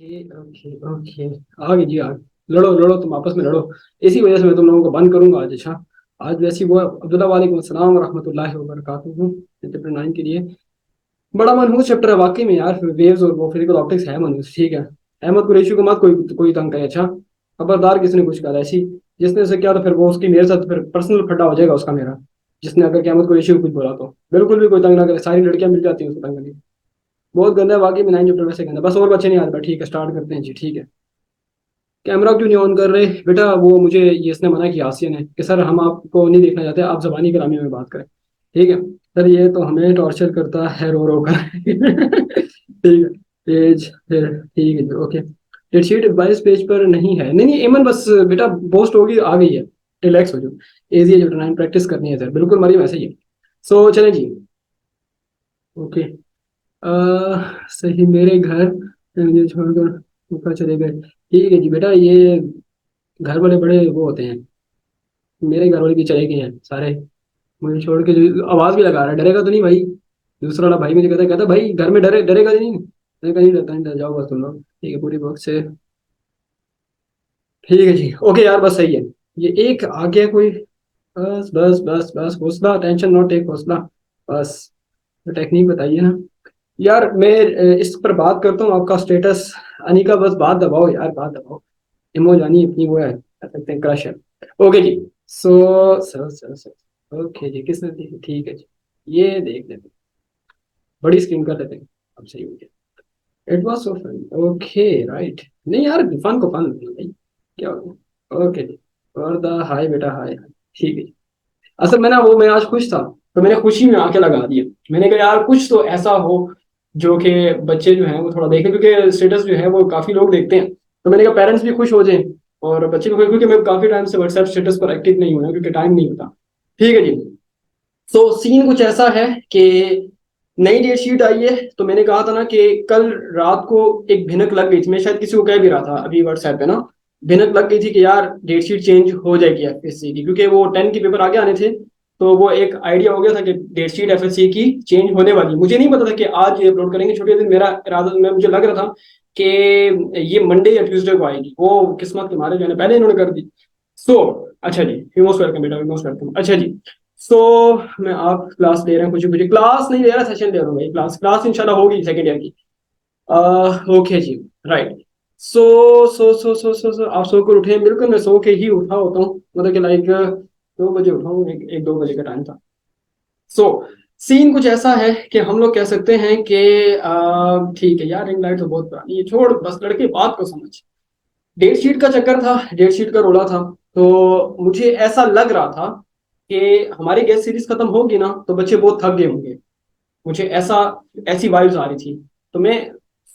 Okay okay okay. आगे जी आगे। लड़ो लड़ो, तुम आपस में लड़ो। इसी वजह से मैं तुम लोगों को बंद करूंगा आज। अच्छा, आज वैसी वो अब्दुल्ला वालेकुम अस्सलाम वरहमतुल्लाहि वबरकातुहू। चैप्टर 9 के लिए बड़ा मनहूस चैप्टर है वाकई में यार। वेव्स और वो फिजिकल ऑप्टिक्स है मनहूस, ठीक है। अहमद कुरैशी को मत कोई कोई तंग करे। अच्छा, खबरदार किसने कुछ कहा ऐसी, जिसने उसे किया तो फिर वो उसकी मेरे साथ फिर पर्सनल खड्डा हो जाएगा उसका मेरा। जिसने अगर कि अहमद कुरैशी को कुछ बोला तो बिल्कुल भी कोई तंग ना करे। सारी लड़कियां मिल जाती हैं उसको तंग करने। बहुत गंदा है वाकई में, 9 चैप्टर वैसे गंदा। बस और बच्चे नहीं आ रहे, ठीक है स्टार्ट करते हैं जी, ठीक है। कैमरा क्यों नहीं ऑन कर रहे बेटा? वो मुझे ये इसने मना किया, आसिया ने, कि सर हम आपको नहीं देखना चाहते, आप जबानी कलामी में बात करें। ठीक है सर, ये तो हमें टॉर्चर करता है रो रो कर। ठीक है, पेज फिर ठीक है जी, ओके। डेटशीट 22 पेज पर नहीं है। नहीं नहीं एमन, बस बेटा पोस्ट होगी आ गई है। रिलैक्स हो जाओ। एजी है, चैप्टर 9 प्रैक्टिस करनी है सर, बिल्कुल मरी वैसे ही है। सो चलें जी। ओके। सही, मेरे घर मुझे छोड़कर ऊपर चले गए। ठीक है जी बेटा, ये घर वाले बड़े वो होते हैं। मेरे घर वाले भी चले गए हैं सारे, मुझे छोड़ के। जो आवाज भी लगा रहा है, डरेगा तो नहीं भाई? दूसरा वाला भाई मुझे कहता कहता भाई घर में डरेगा तो नहीं? मैं कहीं डरता नहीं, डर जाओ बस तुम लोग। ठीक है, पूरी बुक से। ठीक है जी, ओके यार, बस सही है। ये एक आ गया कोई। बस बस बस बस, हौसला, टेंशन नॉट टेक, हौसला। बस टेक्निक बताइए ना। यार मैं इस पर बात करता हूँ, आपका स्टेटस। अनिका बस बात दबाओ यार, बात दबाओ। इमो जानी अपनी वो है, कह सकते हैं क्रश है। Okay ji. So sir sir sir, okay ji, किसने देखी? ठीक है जी, ये देख लेते हैं। बड़ी स्क्रीन कर लेते हैं। अब सही हो गया। It was so fun, okay right. नहीं यार, फन को फन भाई, क्या हो गया? ओके जी। और द हाय बेटा, हाय हाय। ठीक है जी। असल में ना वो, मैं आज खुश था, तो मैंने खुशी में आके लगा दिया। मैंने कहा यार कुछ तो ऐसा हो जो कि बच्चे जो हैं वो थोड़ा देखें, क्योंकि स्टेटस जो है वो काफी लोग देखते हैं। तो मैंने कहा पेरेंट्स भी खुश हो जाएं और बच्चे भी खुश, क्योंकि मैं काफी टाइम से व्हाट्सएप स्टेटस पर एक्टिव नहीं हुआ क्योंकि टाइम नहीं होता। ठीक है जी। सो सीन कुछ ऐसा है कि नई डेट शीट आई है। तो मैंने कहा था ना कि कल रात को एक भिनक लग गई थी, मैं शायद किसी को कह भी रहा था अभी व्हाट्सएप पे ना। भिनक लग गई थी कि यार डेट शीट चेंज हो जाएगी एफएससी की, क्योंकि वो 10 के पेपर आगे आने थे। तो वो एक आइडिया हो गया था कि डेट शीट एफएससी की चेंज होने वाली है। मुझे नहीं पता था कि आज ये अपलोड करेंगे छुट्टी के दिन। मेरा इरादा में मुझे लग रहा था कि ये मंडे या ट्यूसडे को आएगी। वो किस्मत के मारे जो है पहले इन्होंने कर दी। सो अच्छा जी, यू मोस्ट वेलकम बेटा, यू मोस्ट वेलकम। अच्छा जी। सो मैं, आप क्लास ले रहे हैं? कुछ कुछ क्लास नहीं ले रहा, सेशन ले रहा हूँ भाई। क्लास क्लास इंशाल्लाह होगी सेकंड ईयर की। ओके जी। राइट। सो सो आप सोकर उठे हैं? बिल्कुल, मैं सो के ही उठा होता हूँ, मतलब कि लाइक 2 बजे उठा हूँ, एक 2 बजे का टाइम था। सो सीन कुछ ऐसा है कि हम लोग कह सकते हैं कि ठीक है यार, रिंग लाइट तो बहुत पुरानी है, छोड़ बस लड़के बात को समझ। डेट शीट का चक्कर था, डेट शीट का रोला था। तो मुझे ऐसा लग रहा था कि हमारी गेस्ट सीरीज खत्म होगी ना तो बच्चे बहुत थक गए होंगे। मुझे ऐसा, ऐसी वाइब्स आ रही थी। तो मैं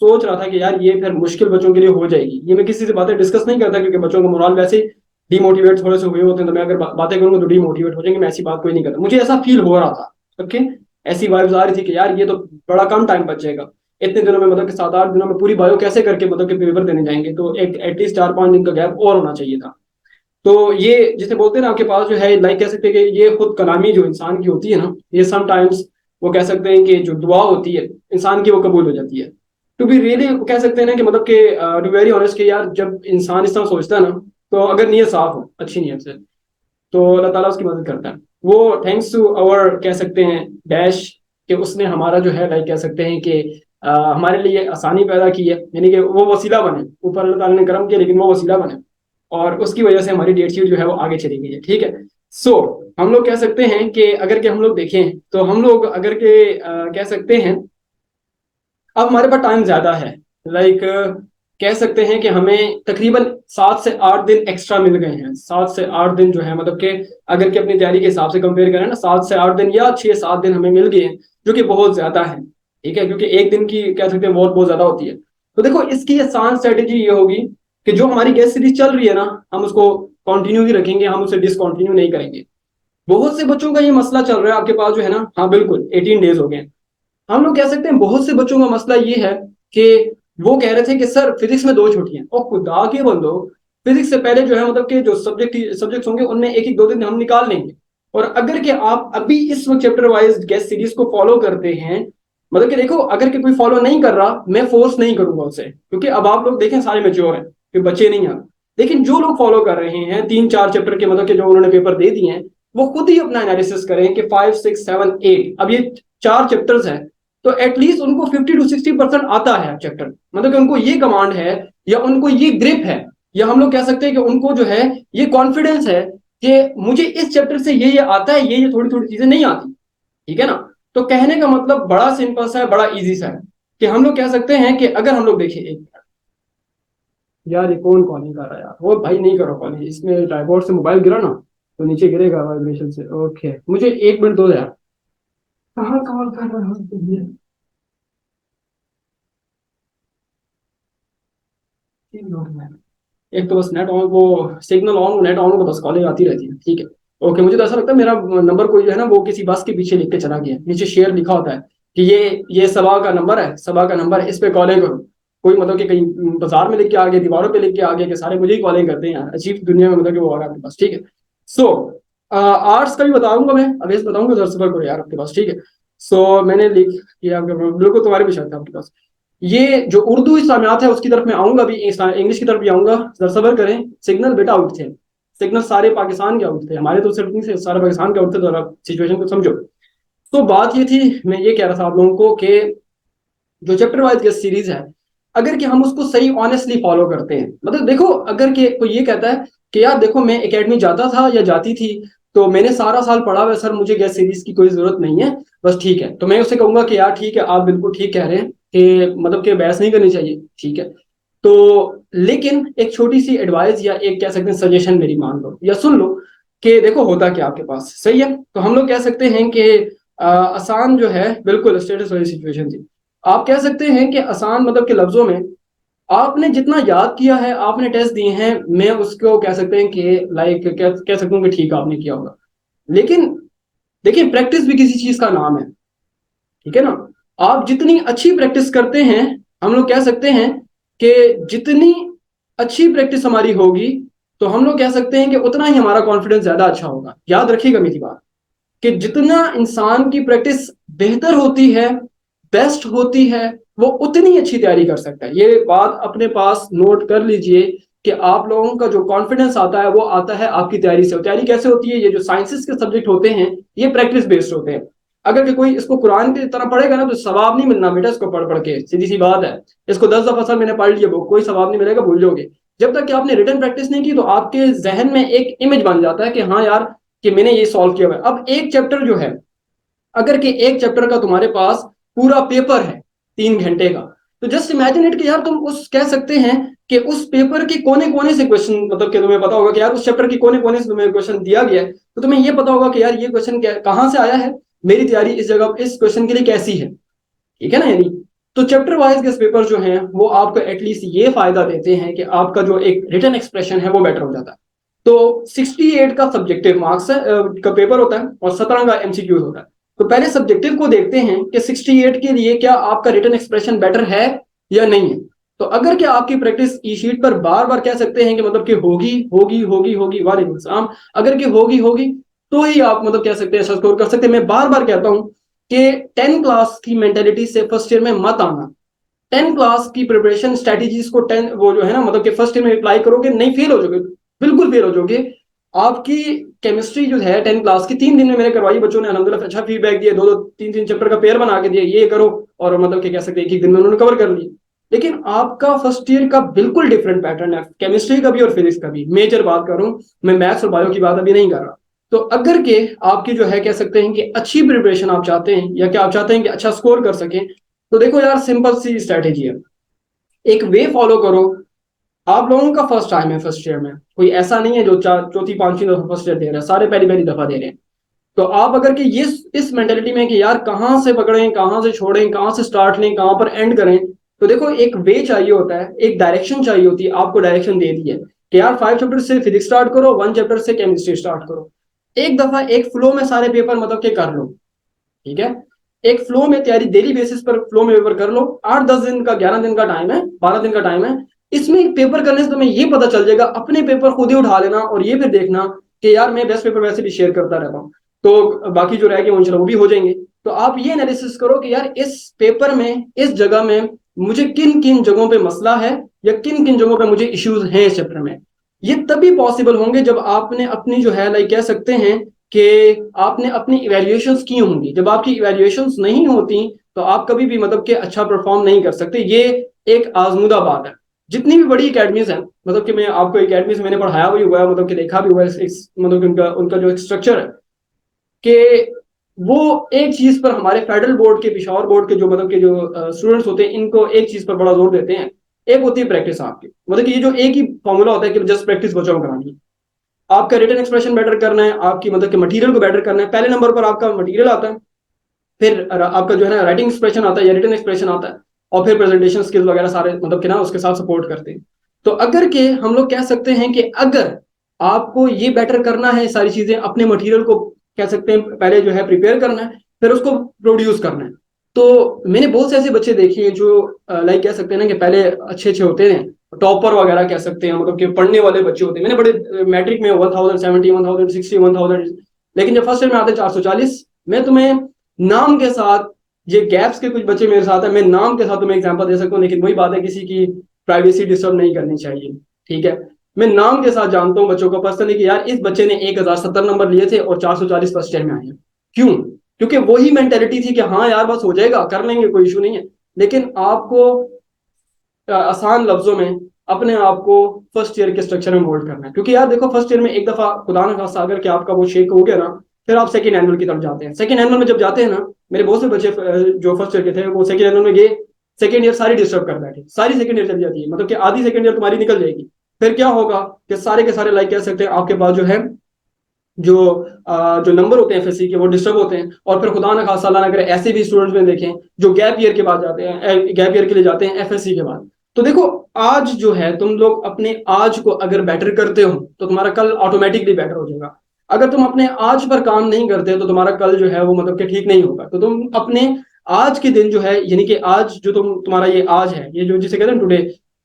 सोच रहा था कि यार ये फिर मुश्किल बच्चों के लिए हो जाएगी। ये मैं किसी से बातें डिस्कस नहीं करता क्योंकि बच्चों का मोरल वैसे ही डिमोटिवेट थोड़े से हुए होते हैं। तो मैं अगर बातें करूंगा तो डिमोटिवेट हो जाएंगे। मैं ऐसी बात कोई नहीं करता, मुझे ऐसा फील हो रहा था। ओके, ऐसी वाइब्स आ रही थी कि यार ये तो बड़ा कम टाइम बच जाएगा। इतने दिनों में, मतलब कि 7-8 दिनों में पूरी बायो कैसे करके मतलब कि पेपर देने जाएंगे? तो एक एटलीस्ट 4-5 दिन का गैप और होना चाहिए था। तो ये जिसे बोलते हैं ना, आपके पास जो है लाइक कह सकते हैं कि ये खुद कलामी जो इंसान की होती है ना, ये समटाइम्स वो कह सकते हैं कि जो दुआ होती है इंसान की वो कबूल हो जाती है। टू बी रियली कह सकते हैं ना कि मतलब कि टू वेरी ऑनेस्ट कि यार जब इंसान इस तरह सोचता है ना, तो अगर नीयत साफ हो, अच्छी नीयत से, तो अल्लाह ताला उसकी मदद करता है। वो थैंक्स टू अवर कह सकते हैं डैश, कि उसने हमारा जो है लाइक कह सकते हैं कि हमारे लिए आसानी पैदा की है, यानी कि वो वसीला बने। ऊपर अल्लाह ताला ने करम किया लेकिन वो वसीला बने, और उसकी वजह से हमारी डेट शीट जो है वो आगे चली गई है। ठीक है। सो हम लोग कह सकते हैं कि अगर के हम लोग देखें तो हम लोग अगर के कह सकते हैं अब हमारे पास टाइम ज्यादा है। लाइक कह सकते हैं कि हमें तकरीबन 7 से 8 दिन एक्स्ट्रा मिल गए हैं। 7 से 8 दिन जो है मतलब कि अगर के अपनी तैयारी के हिसाब से कंपेयर करें ना, 7 से 8 दिन या 6-7 दिन हमें मिल गए हैं, जो कि बहुत ज्यादा है। ठीक है, क्योंकि एक दिन की कह सकते हैं बहुत बहुत ज्यादा होती है। तो देखो इसकी आसान स्ट्रेटेजी ये होगी कि जो हमारी गेस्ट सीरीज चल रही है ना, हम उसको कंटिन्यू ही रखेंगे, हम उसे डिसकंटिन्यू नहीं करेंगे। बहुत से बच्चों का ये मसला चल रहा है आपके पास जो है ना, हाँ बिल्कुल 18 डेज हो गए। हम लोग कह सकते हैं बहुत से बच्चों का मसला ये है कि वो कह रहे थे कि सर फिजिक्स में 2 छुट्टियां, और खुदा के बंदो, फिजिक्स से पहले जो है मतलब कि जो सब्जेक्ट होंगे उनमें एक एक 2 दिन हम निकाल लेंगे। और अगर कि आप अभी इस वक्त चैप्टर वाइज गेस्ट सीरीज को फॉलो करते हैं, मतलब कि देखो अगर कि कोई फॉलो नहीं कर रहा, मैं फोर्स नहीं करूंगा उसे, क्योंकि अब आप लोग देखें सारे मेच्योर हैं, कोई बच्चे नहीं हैं। लेकिन जो लोग फॉलो कर रहे हैं 3-4 चैप्टर के, मतलब कि जो उन्होंने पेपर दे दिए हैं, वो खुद ही अपना एनालिसिस करें कि 5, 6, 7, 8, अब ये 4 चैप्टर्स हैं, तो एटलीस्ट उनको 50 to 60% आता है चैप्टर, मतलब कि उनको ये कमांड है, या उनको ये ग्रिप है, या हम लोग कह सकते हैं कि उनको जो है ये कॉन्फिडेंस है कि मुझे इस चैप्टर से ये आता है, ये थोड़ी थोड़ी चीजें नहीं आती। ठीक है ना। तो कहने का मतलब बड़ा सिंपल सा है, बड़ा इजी सा है, कि हम लोग कह सकते हैं कि अगर हम लोग देखें एक, यार ये कौन कॉलिंग कर रहा है यार, वो भाई नहीं करो कॉलिंग, इसमें ट्राइपॉड से मोबाइल गिरा ना तो नीचे गिरेगा वाइब्रेशन से। ओके, मुझे 1 मिनट दो यार। कहाँ कॉल कर रहा हूँ। एक तो बस नेट ऑन, वो सिग्नल ऑन नेट ऑन हो तो बस कॉलिंग आती रहती है। ठीक है। ओके, मुझे तो ऐसा लगता है मेरा नंबर कोई जो है ना वो किसी बस के पीछे लिख के चला गया, नीचे शेयर लिखा होता है कि ये सभा का नंबर है, सभा का नंबर है, इस पे कॉलिंग करो। कोई मतलब कि कहीं बाजार में लिख के आ गया, दीवारों पे लिख के आ गया कि सारे मुझे ही कॉलिंग करते हैं यार, अजीब दुनिया में मतलब कि वो आ रहा है आपके पास। ठीक है। सो आर्ट्स का भी बताऊंगा मैं, अब इस बताऊंगा दर सफर करो यार आपके पास। ठीक है। सो मैंने लिख किया, बिल्कुल तुम्हारे भी शक है आपके पास। ये जो उर्दू इस्लामियात है उसकी तरफ मैं आऊंगा भी, इंग्लिश की तरफ भी आऊंगा, जरा सबर करें। सिग्नल बेटा आउट थे, सिग्नल सारे पाकिस्तान के आउट थे, हमारे तो सिर्फ नहीं थे, सारे पाकिस्तान के आउट थे, तो आप सिचुएशन को समझो। तो बात ये थी, मैं ये कह रहा था आप लोगों को कि जो चैप्टर वाइज गेस्ट सीरीज है, अगर कि हम उसको सही ऑनेस्टली फॉलो करते हैं, मतलब देखो अगर कि कोई ये कहता है कि यार देखो मैं एकेडमी जाता था या जाती थी, तो मैंने सारा साल पढ़ा हुआ है सर, मुझे गेस्ट सीरीज की कोई जरूरत नहीं है, बस ठीक है, तो मैं उसे कहूंगा कि यार ठीक है, आप बिल्कुल ठीक कह रहे हैं कि मतलब कि बहस नहीं करनी चाहिए। ठीक है। तो लेकिन एक छोटी सी एडवाइस या एक कह सकते हैं सजेशन मेरी मान लो या सुन लो, कि देखो होता क्या आपके पास सही है, तो हम लोग कह सकते हैं कि आसान जो है, बिल्कुल स्टेटस वाली सिचुएशन थी। आप कह सकते हैं कि आसान मतलब के लफ्जों में, आपने जितना याद किया है, आपने टेस्ट दिए हैं, मैं उसको कह सकते हैं कि लाइक कह सकता हूँ कि ठीक आपने किया होगा। लेकिन देखिए प्रैक्टिस भी किसी चीज का नाम है। ठीक है ना। आप जितनी अच्छी प्रैक्टिस करते हैं, हम लोग कह सकते हैं कि जितनी अच्छी प्रैक्टिस हमारी होगी, तो हम लोग कह सकते हैं कि उतना ही हमारा कॉन्फिडेंस ज्यादा अच्छा होगा। याद रखिएगा मेरी बात, कि जितना इंसान की प्रैक्टिस बेहतर होती है, बेस्ट होती है, वो उतनी अच्छी तैयारी कर सकता है। ये बात अपने पास नोट कर लीजिए, कि आप लोगों का जो कॉन्फिडेंस आता है वो आता है आपकी तैयारी से। तैयारी कैसे होती है, ये जो साइंसेस के सब्जेक्ट होते हैं ये प्रैक्टिस बेस्ड होते हैं। अगर कि कोई इसको कुरान की तरह पढ़ेगा ना तो सवाब नहीं मिलना बेटा, इसको पढ़ पढ़ के, सीधी सी बात है। इसको 10 दफा सर मैंने पढ़ लिया, वो कोई सवाब नहीं मिलेगा, भूल जाओगे। जब तक कि आपने रिटर्न प्रैक्टिस नहीं की, तो आपके जहन में एक इमेज बन जाता है कि हाँ यार, कि मैंने ये सॉल्व किया हुआ है। अब एक चैप्टर जो है, अगर कि एक चैप्टर का तुम्हारे पास पूरा पेपर है 3 घंटे का, तो जस्ट इमेजिन इट कि यार तुम उस कह सकते हैं कि उस पेपर के कोने कोने से क्वेश्चन, मतलब कि तुम्हें पता होगा कि यार उस चैप्टर के कोने कोने से तुम्हें क्वेश्चन दिया गया है, तो तुम्हें ये पता होगा कि यार ये क्वेश्चन कहाँ से आया है, मेरी तैयारी इस जगह इस क्वेश्चन के लिए कैसी है। ठीक है ना। यानी तो चैप्टर वाइज के पेपर जो हैं वो आपको एटलीस्ट ये फायदा देते हैं कि आपका जो एक रिटन एक्सप्रेशन है वो बेटर हो जाता है। तो 68 का सब्जेक्टिव मार्क्स है का पेपर होता है, और 17 का एमसीक्यू होता है। तो पहले सब्जेक्टिव को देखते हैं कि 68 के लिए क्या आपका रिटन एक्सप्रेशन बेटर है या नहीं है। तो अगर क्या आपकी प्रैक्टिस ई शीट पर बार बार कह सकते हैं कि मतलब कि होगी होगी होगी होगी, वालेकुम सलाम, अगर कि होगी होगी, तो ही आप मतलब कह सकते हैं अच्छा स्कोर कर सकते हैं। मैं बार बार कहता हूं कि 10 क्लास की मेंटेलिटी से फर्स्ट ईयर में मत आना। 10 क्लास की प्रिपरेशन स्ट्रेटेजीज को 10 वो जो है ना, मतलब कि फर्स्ट ईयर में अप्लाई करोगे नहीं, फेल हो जाओगे, बिल्कुल फेल हो जाओगे। आपकी केमिस्ट्री जो है 10 क्लास की 3 दिन में मैंने करवाई, बच्चों ने अलहमदुलिल्लाह अच्छा फीडबैक दिया, 2-2 3-3 चैप्टर का पेयर बना के दिया, ये करो, और मतलब कि कह सकते हैं एक दिन में उन्होंने कवर कर लिया। लेकिन आपका फर्स्ट ईयर का बिल्कुल डिफरेंट पैटर्न है, केमिस्ट्री का भी और फिजिक्स का भी, मेजर बात कर रहा हूँ मैं, मैथ्स और बायो की बात अभी नहीं कर रहा। तो अगर के आपकी जो है कह सकते हैं कि अच्छी प्रिपरेशन आप चाहते हैं, या कि आप चाहते हैं कि अच्छा स्कोर कर सकें, तो देखो यार सिंपल सी स्ट्रैटेजी है, एक वे फॉलो करो। आप लोगों का फर्स्ट टाइम है फर्स्ट ईयर में, कोई ऐसा नहीं है जो चौथी पांचवी दफा फर्स्ट ईयर दे रहे हैं, सारे पहली पहली दफा दे रहे हैं। तो आप अगर कि ये इस मेंटेलिटी में कि यार कहाँ से पकड़ें, कहाँ से छोड़ें, कहाँ से स्टार्ट लें, कहाँ पर एंड करें, तो देखो एक वे चाहिए होता है, एक डायरेक्शन चाहिए होती है। आपको डायरेक्शन दे दी है कि यार 5 चैप्टर से फिजिक्स स्टार्ट करो, 1 चैप्टर से केमिस्ट्री स्टार्ट करो, एक दफा एक फ्लो में सारे पेपर मतलब के कर लो। ठीक है। एक फ्लो में तैयारी डेली बेसिस पर फ्लो में पेपर कर लो। 8-10 दिन का, 11 दिन का टाइम है, 12 दिन का टाइम है। इसमें पेपर करने से तुम्हें ये पता चल जाएगा, अपने पेपर खुद ही उठा लेना, और ये फिर देखना कि यार मैं बेस्ट पेपर वैसे भी शेयर करता रहता हूँ, तो बाकी जो रह गए इंशाल्लाह वो भी हो जाएंगे। तो आप ये एनालिसिस करो कि यार इस पेपर में, इस जगह में मुझे किन किन जगहों पे मसला है या किन किन जगहों पे मुझे इश्यूज हैं इस चैप्टर में। ये तभी पॉसिबल होंगे जब आपने अपनी जो है लाइक कह सकते हैं कि आपने अपनी इवैल्यूएशंस की होंगी। जब आपकी इवैल्यूएशंस नहीं होती तो आप कभी भी मतलब कि अच्छा परफॉर्म नहीं कर सकते। ये एक आजमूदा बात है। जितनी भी बड़ी एकेडमीज हैं, मतलब कि मैं आपको एकेडमी से मैंने पढ़ाया भी हुआ है, मतलब कि देखा भी हुआ है मतलब कि उनका उनका जो स्ट्रक्चर है कि वो एक चीज पर, हमारे फेडरल बोर्ड के, पिशावर बोर्ड के जो मतलब के जो स्टूडेंट्स होते हैं, इनको एक चीज पर बड़ा जोर देते हैं। एक होती है प्रैक्टिस आपकी, मतलब कि ये जो एक ही फॉर्मूला होता है कि जस्ट प्रैक्टिस बच्चों को करानी है। आपका रिटन एक्सप्रेशन बेटर करना है, आपकी मतलब कि मटेरियल को बेटर करना है, पहले नंबर पर आपका मटेरियल आता है, फिर आपका जो है ना राइटिंग एक्सप्रेशन आता है या रिटन एक्सप्रेशन आता है, और फिर प्रेजेंटेशन स्किल्स वगैरह सारे मतलब कि ना उसके साथ सपोर्ट करते हैं। तो अगर के हम लोग कह सकते हैं कि अगर आपको ये बेटर करना है, सारी चीजें अपने मटेरियल को कह सकते हैं पहले जो है प्रिपेयर करना है, फिर उसको प्रोड्यूस करना है। तो मैंने बहुत से ऐसे बच्चे देखे हैं जो लाइक कह सकते हैं ना कि पहले अच्छे अच्छे होते हैं, टॉपर वगैरह कह सकते हैं, मतलब कि पढ़ने वाले बच्चे होते हैं। मैंने बड़े मैट्रिक में 1070, 1060, 1000, लेकिन जब फर्स्ट ईयर में आते 440। मैं तुम्हें नाम के साथ, ये गैप्स के कुछ बच्चे मेरे साथ है, मैं नाम के साथ तुम्हें एग्जांपल दे सकता हूँ, लेकिन वही बात है किसी की प्राइवेसी डिस्टर्ब नहीं करनी चाहिए। ठीक है, मैं नाम के साथ जानता हूँ बच्चों को पर्सनली कि यार इस बच्चे ने 1070 नंबर लिए थे और 440 फर्स्ट ईयर में आए हैं। क्यों? क्योंकि वही मेंटेलिटी थी कि हाँ यार बस हो जाएगा, कर लेंगे, कोई इशू नहीं है। लेकिन आपको आसान लफ्जों में अपने आप को फर्स्ट ईयर के स्ट्रक्चर में मोल्ड करना है। क्योंकि यार देखो, फर्स्ट ईयर में एक दफा खुदा न खास्ता अगर कि आपका वो शेक हो गया ना, फिर आप सेकंड एनुअल की तरफ जाते हैं। सेकंड एनुअल में जब जाते हैं ना, मेरे बहुत से बच्चे जो फर्स्ट ईयर के थे वो सेकंड एनुअल में गए, सेकंड ईयर सारी डिस्टर्ब कर बैठे, सारी सेकंड ईयर चली जाती है, मतलब कि आधी सेकंड ईयर तुम्हारी निकल जाएगी। फिर क्या होगा कि सारे के सारे लाइक कह सकते हैं आपके पास जो है जो जो नंबर होते हैं एफएससी के वो डिस्टर्ब होते हैं। और फिर खुदा ना खासा अल्लाह ना करे ऐसे भी स्टूडेंट्स में देखें जो गैप ईयर के बाद जाते हैं, गैप ईयर के लिए जाते हैं एफएससी के बाद। तो देखो, आज जो है तुम लोग अपने आज को अगर बेटर करते हो तो तुम्हारा कल ऑटोमेटिकली बेटर हो जाएगा। अगर तुम अपने आज पर काम नहीं करते तो तुम्हारा कल जो है वो मतलब कि ठीक नहीं होगा। तो तुम अपने आज के दिन जो है, यानी कि आज जो तुम्हारा ये आज है, ये जो जिसे कहते हैं टुडे,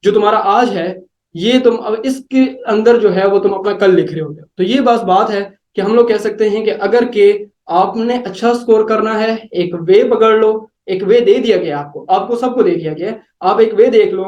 जो तुम्हारा आज है, ये तुम अब इसके अंदर जो है वो तुम अपना कल लिख रहे होते हो। तो ये बस बात है कि हम लोग कह सकते हैं कि अगर के आपने अच्छा स्कोर करना है, एक वे पकड़ लो। एक वे दे दिया गया आपको, आपको सबको दे दिया गया, आप एक वे देख लो।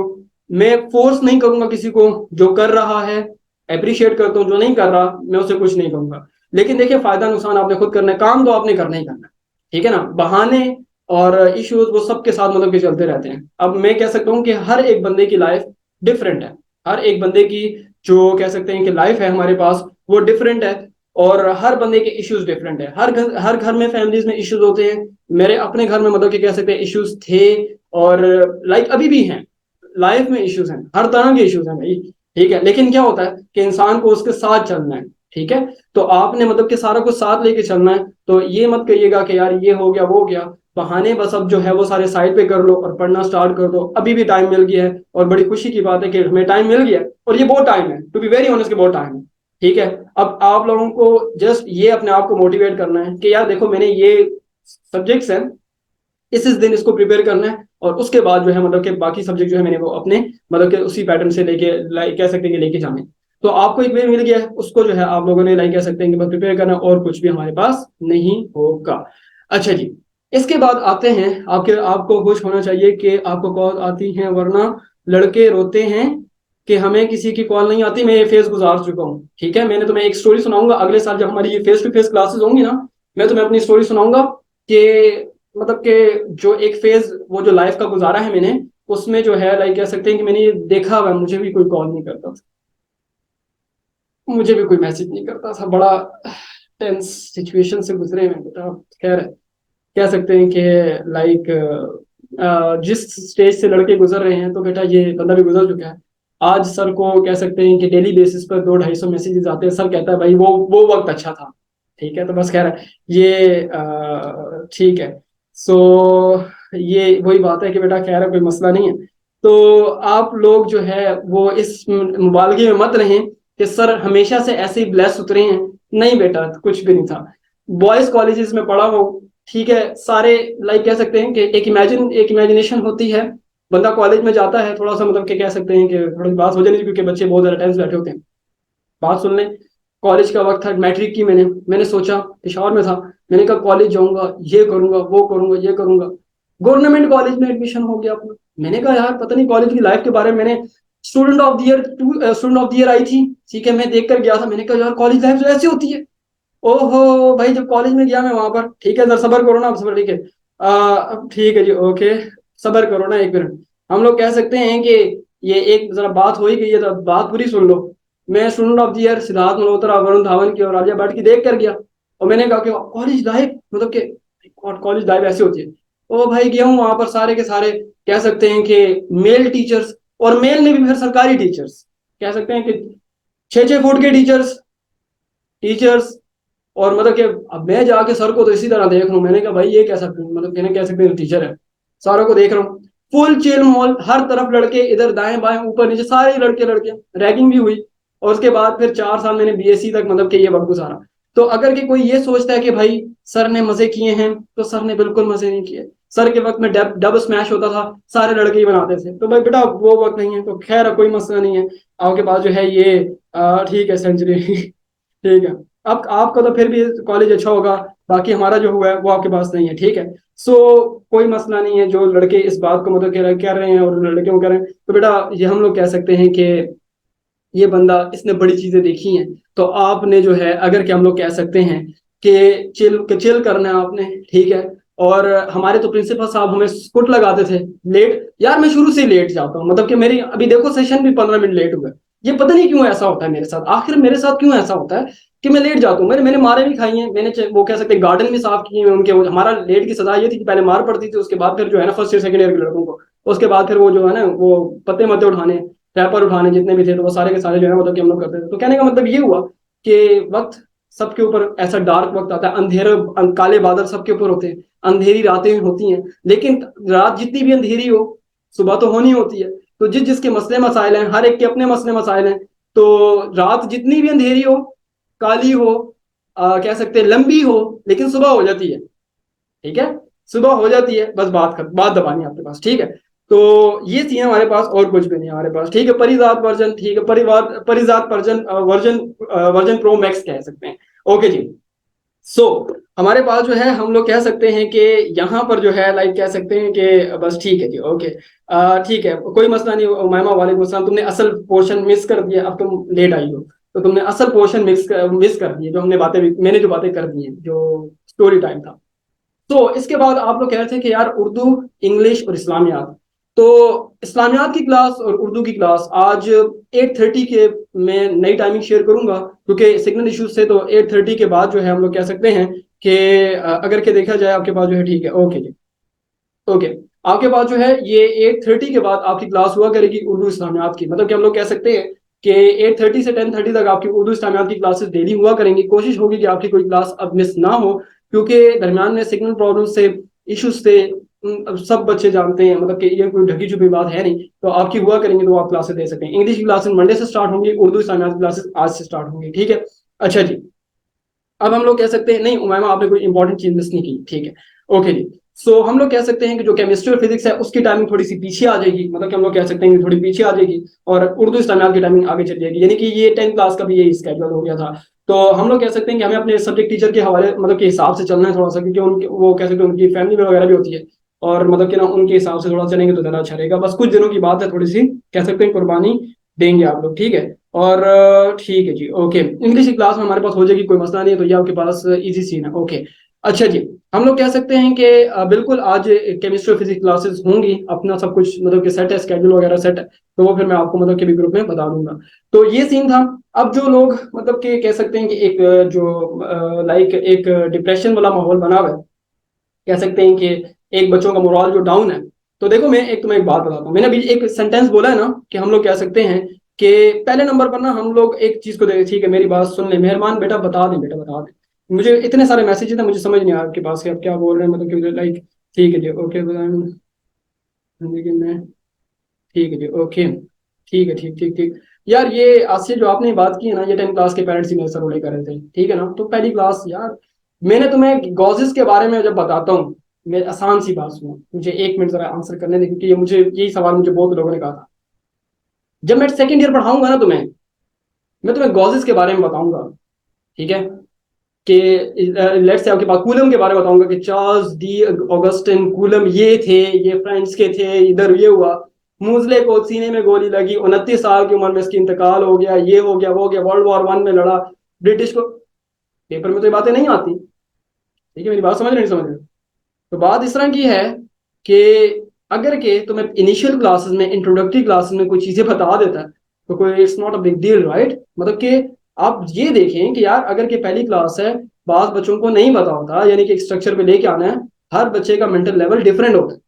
मैं फोर्स नहीं करूंगा किसी को, जो कर रहा है अप्रिशिएट करता हूँ, जो नहीं कर रहा मैं उसे कुछ नहीं कहूंगा। लेकिन देखिए, फायदा नुकसान आपने खुद करना है, काम तो आपने करना ही करना है। ठीक है ना? बहाने और इश्यूज वो सबके साथ मतलब कि चलते रहते हैं। अब मैं कह सकता हूँ कि हर एक बंदे की लाइफ डिफरेंट है। हर एक बंदे की जो कह सकते हैं कि लाइफ है हमारे पास, वो डिफरेंट है। और हर बंदे के इश्यूज डिफरेंट है। हर घर में फैमिलीज में इश्यूज होते हैं। मेरे अपने घर में मतलब कि कह सकते हैं इश्यूज थे, और लाइक अभी भी हैं। लाइफ में इश्यूज हैं, हर तरह के इश्यूज हैं भाई। ठीक है, लेकिन क्या होता है कि इंसान को उसके साथ चलना है। ठीक है, तो आपने मतलब कि सारा कुछ साथ लेके चलना है। तो ये मत कहिएगा कि यार ये हो गया वो हो गया, बहाने बस अब जो है वो सारे साइड पे कर लो और पढ़ना स्टार्ट कर दो। अभी भी टाइम मिल गया है, और बड़ी खुशी की बात है कि हमें टाइम मिल गया है, और ये बहुत टाइम है, टू बी वेरी ऑनेस्ट, बहुत टाइम है। ठीक है, अब आप लोगों को जस्ट ये अपने आप को मोटिवेट करना है कि यार देखो, मैंने ये सब्जेक्ट्स हैं, इस दिन इसको प्रिपेयर करना है, और उसके बाद जो है मतलब कि बाकी सब्जेक्ट जो है मैंने वो अपने मतलब कि उसी पैटर्न से लेके लाइक कह सकते हैं कि लेके जाने। तो आपको एक वे मिल गया है, उसको जो है आप लोगों ने लाइक कह सकते हैं कि बस प्रिपेयर करना, और कुछ भी हमारे पास नहीं होगा। अच्छा जी, इसके बाद आते हैं, आपको खुश होना चाहिए कि आपको कॉल आती है, वरना लड़के रोते हैं कि हमें किसी की कॉल नहीं आती। मैं ये फेज गुजार चुका हूँ। ठीक है, मैंने तुम्हें एक स्टोरी सुनाऊंगा अगले साल जब हमारी ये फेस टू फेस क्लासेस होंगी ना, मैं तुम्हें अपनी स्टोरी सुनाऊंगा कि मतलब कि जो एक फेज वो जो लाइफ का गुजारा है मैंने, उसमें जो है लाइक कह सकते हैं कि मैंने ये देखा हुआ है, मुझे भी कोई कॉल नहीं करता था, मुझे भी कोई मैसेज नहीं करता था। बड़ा टेंस सिचुएशन से गुजरे हैं बेटा। खैर, कह सकते हैं कि लाइक जिस स्टेज से लड़के गुजर रहे हैं, तो बेटा ये बंदा भी गुजर चुका है। आज सर को कह सकते हैं कि डेली बेसिस पर 200-250 मैसेजेस आते हैं। सर कहता है भाई वो वक्त अच्छा था। ठीक है, तो बस खैर ये ठीक है। सो ये वही बात है कि बेटा खैर है, कोई मसला नहीं है। तो आप लोग जो है वो इस मुबालगे में मत रहें कि सर हमेशा से ऐसे ही ब्लेस उतरे हैं। नहीं बेटा, कुछ भी नहीं था। बॉयज कॉलेजेस में पढ़ा हो, ठीक है, सारे लाइक कह सकते हैं कि एक इमेजिनेशन होती है। बंदा कॉलेज में जाता है, थोड़ा सा मतलब कि कह सकते हैं कि थोड़ी बात हो जानी चाहिए, क्योंकि बच्चे बहुत ज्यादा टेंस बैठे होते हैं। बात सुन लें। कॉलेज का वक्त था, मैट्रिक की मैंने सोचा, पेशावर में था, मैंने कहा कॉलेज जाऊंगा, ये करूंगा, वो करूंगा, ये करूंगा। गवर्नमेंट कॉलेज में एडमिशन हो गया अपना। मैंने कहा यार पता नहीं कॉलेज की लाइफ के बारे में, मैंने student of the year I थी, ठीक है, मैं देख कर गया था, मैंने कहा यार कॉलेज लाइफ तो ऐसी होती है। ओहो भाई, जब कॉलेज में गया मैं वहां पर, ठीक है सर सबर करो ना, अब सबर, ठीक है, अब ठीक है जी, ओके, सबर करो ना एक मिनट। हम लोग कह सकते हैं कि ये एक जरा बात हो ही गई है तो बात पूरी सुन लो। मैं student of the year Siddharth Malhotra, Varun Dhawan की और आलिया भट्ट की देख कर गया, और मैंने कहा कि कॉलेज लाइफ मतलब कि कॉलेज लाइफ ऐसी होती है। ओ भाई गया हूँ वहां पर, सारे के सारे कह सकते हैं कि मेल टीचर्स, और मेल में भी फिर सरकारी टीचर्स, कह सकते हैं कि 6-6 फुट के टीचर्स टीचर्स। और मतलब कि अब मैं जाके सर को तो इसी तरह देख रहा हूँ, मैंने कहा भाई ये कैसा मतलब कहने कह सकते हैं टीचर है। सारों को देख रहा हूँ, फुल चिल मॉल, हर तरफ लड़के, इधर दाएं बाएं ऊपर नीचे सारे लड़के लड़के, रैगिंग भी हुई। और उसके बाद फिर 4 साल मैंने बीएससी तक मतलब कि ये वक्त गुजारा। तो अगर कि कोई ये सोचता है कि भाई सर ने मजे किए हैं, तो सर ने बिल्कुल मजे नहीं किए। सर के वक्त में डब स्मैश होता था, सारे लड़के ही बनाते थे, तो भाई बेटा वो वक्त नहीं है, तो खैर कोई मसला नहीं है। आपके पास जो है ये ठीक है सेंचुरी ठीक है। अब आपका तो फिर भी कॉलेज अच्छा होगा, बाकी हमारा जो हुआ है वो आपके पास नहीं है, ठीक है। सो कोई मसला नहीं है, जो लड़के इस बात को मतलब कह रहे हैं और लड़के को कह रहे हैं, तो बेटा ये हम लोग कह सकते हैं कि ये बंदा इसने बड़ी चीजें देखी हैं। तो आपने जो है अगर कि हम लोग कह सकते हैं कि चिल करना है आपने, ठीक है। और हमारे तो प्रिंसिपल साहब हमें स्कुट लगाते थे लेट, यार मैं शुरू से ही लेट जाता हूँ, मतलब कि मेरी अभी देखो सेशन भी 15 मिनट लेट हुआ है। ये पता नहीं क्यों ऐसा होता है मेरे साथ, आखिर मेरे साथ क्यों ऐसा होता है कि मैं लेट जाता हूँ। मैंने मैंने मारे भी खाई हैं, मैंने वो कह सकते हैं गार्डन भी साफ किए हैं उनके। हमारा लेट की सजा ये थी कि पहले मार पड़ती थी, उसके बाद फिर जो है ना फर्स्ट ईयर सेकंड ईयर के लड़कों को, उसके बाद फिर वो जो है ना वो पत्ते मत्ते उठाने, रैपर उठाने जितने भी थे, तो वो सारे के सारे जो है ना मतलब कि हम लोग करते थे। तो कहने का मतलब ये हुआ कि वक्त सबके ऊपर ऐसा डार्क वक्त आता है, अंधेरे काले बादल सबके ऊपर होते हैं, अंधेरी रातें होती हैं, लेकिन रात जितनी भी अंधेरी हो सुबह तो होनी होती है। तो जिस जिसके मसले मसाइल हैं, हर एक के अपने मसले मसाइल हैं। तो रात जितनी भी अंधेरी हो, काली हो, कह सकते हैं लंबी हो, लेकिन सुबह हो जाती है, ठीक है। सुबह हो जाती है, बस बात दबानी है आपके पास, ठीक है। तो ये चीज हमारे पास, और कुछ भी नहीं है हमारे पास, ठीक है। परिजात वर्जन, ठीक है, परिवार Parijat version version version pro max कह सकते हैं। ओके जी। सो हमारे पास जो है हम लोग कह सकते हैं कि यहाँ पर जो है लाइक कह सकते हैं कि बस ठीक है जी, ओके, ठीक है, कोई मसला नहीं। उमैमा वालेकुम सलाम, तुमने असल पोर्शन मिस कर दिया, अब तुम लेट आई हो, तो तुमने असल पोर्शन मिस कर दिए, जो हमने बातें मैंने जो बातें कर दी हैं, जो स्टोरी टाइम था। तो इसके बाद आप लोग कह रहे थे कि यार उर्दू, इंग्लिश और इस्लामियात। तो इस्लामियात की क्लास और उर्दू की क्लास आज 8:30 के मैं नई टाइमिंग शेयर करूंगा, क्योंकि सिग्नल इश्यूज से तो 8:30 के बाद जो है हम लोग कह सकते हैं कि अगर के देखा जाए आपके पास जो है, ठीक है, ओके जी, ओके। आपके पास जो है ये 8:30 के बाद आपकी क्लास हुआ करेगी उर्दू इस्लामियात की, मतलब कि हम लोग कह सकते हैं कि 8:30 से 10:30 तक आपकी उर्दू इस्लामियात की क्लासेस डेली हुआ करेंगी। कोशिश होगी कि आपकी कोई क्लास अब मिस ना हो, क्योंकि दरमियान में सिग्नल प्रॉब्लम से, इश्यूज से, अब सब बच्चे जानते हैं, मतलब कि ये कोई ढकी छुपी बात है नहीं। तो आपकी हुआ करेंगे तो आप क्लासेस दे सकें। इंग्लिश की क्लासेस मंडे से स्टार्ट होंगी, उर्दू इस्लामियात की क्लासेस आज से स्टार्ट होंगी, ठीक है। अच्छा जी, अब हम लोग कह सकते हैं, नहीं उमैमा आपने कोई इंपॉर्टेंट चीज मिस नहीं की, ठीक है, ओके जी। सो हम लोग कह सकते हैं कि जो केमिस्ट्री और फिजिक्स है उसकी टाइमिंग थोड़ी सी पीछे आ जाएगी, मतलब कि हम लोग कह सकते हैं कि थोड़ी पीछे आ जाएगी, और उर्दू इस्लामियात की टाइमिंग आगे चली जाएगी, यानी कि ये 10th क्लास का भी यही स्केड्यूल हो गया था। तो हम लोग कह सकते हैं कि हमें अपने सब्जेक्ट टीचर के हवाले मतलब के हिसाब से चलना है थोड़ा सा, क्योंकि उनके वो कह सकते हैं उनकी फैमिली वगैरह भी होती है, और मतलब कि ना उनके हिसाब से थोड़ा चलेंगे तो ज्यादा अच्छा रहेगा। बस कुछ दिनों की बात है, थोड़ी सी कह सकते हैं कुर्बानी देंगे आप लोग, ठीक है। और ठीक है जी, ओके, इंग्लिश की क्लास में हमारे पास हो जाएगी, कोई मसला नहीं है, तो ये आपके पास इजी सीन है, ओके। अच्छा जी, हम लोग कह सकते हैं कि बिल्कुल आज केमिस्ट्री फिजिक्स क्लासेस होंगी, अपना सब कुछ मतलब कि सेट है, स्केड्यूल वगैरह सेट है, तो वो फिर मैं आपको मतलब कि भी ग्रुप में बता दूंगा। तो ये सीन था। अब जो लोग मतलब कि कह सकते हैं कि एक जो लाइक एक डिप्रेशन वाला माहौल बना हुआ है, कह सकते हैं कि एक बच्चों का मोरल जो डाउन है। तो देखो मैं एक तुम्हें एक बात बताता हूँ, मैंने अभी एक सेंटेंस बोला है ना कि हम लोग कह सकते हैं कि पहले नंबर पर ना हम लोग एक चीज को देखें, ठीक है, मेरी बात सुन ले मेहरबान, बेटा बता दें, बेटा बता दें। मुझे इतने सारे मैसेजेस हैं, मुझे समझ नहीं आ रहा आपके पास कि आप क्या बोल रहे हैं, मतलब कि लाइक, ठीक है जी, ओके, लेकिन मैं, ठीक है जी, ओके, ठीक है, ठीक ठीक ठीक। यार ये आज से जो आपने बात की है ना, ये 10th क्लास के पेरेंट्स ही मेरे सर उड़े कर रहे थे, ठीक है ना। तो पहली क्लास यार, मैंने तुम्हें गॉसेस के बारे में जब बताता हूँ, मैं आसान सी बात सुनो, मुझे 1 मिनट जरा आंसर करने दे, क्योंकि ये मुझे यही सवाल मुझे बहुत लोगों ने कहा था। जब मैं सेकंड ईयर पढ़ाऊंगा ना तुम्हें, मैं तुम्हें गॉसेस के बारे में बताऊंगा। ठीक है, कि लेट्स से आपके पास कूलम के बारे में बताऊंगा कि चार्ल्स डी ऑगस्टिन कूलम ये थे, ये फ्रांस के थे, इधर ये हुआ, मूजले को सीने में गोली लगी, 29 साल की उम्र में इसकी इंतकाल हो गया, ये हो गया वो हो गया, वर्ल्ड वॉर 1 में लड़ा, ब्रिटिश को। पेपर में तो ये बातें नहीं आती। ठीक है, मेरी बात समझ रहे नहीं समझ रहे? तो बात इस तरह की है कि अगर के तुम्हें इनिशियल क्लासेस में, इंट्रोडक्टरी क्लासेस में कोई चीजें बता देता है तो कोई it's not a big deal, right? मतलब कि आप ये देखें कि यार अगर के पहली क्लास है, बात बच्चों को नहीं पता होता, यानी कि एक स्ट्रक्चर पे लेके आना है, हर बच्चे का मेंटल लेवल डिफरेंट होता है।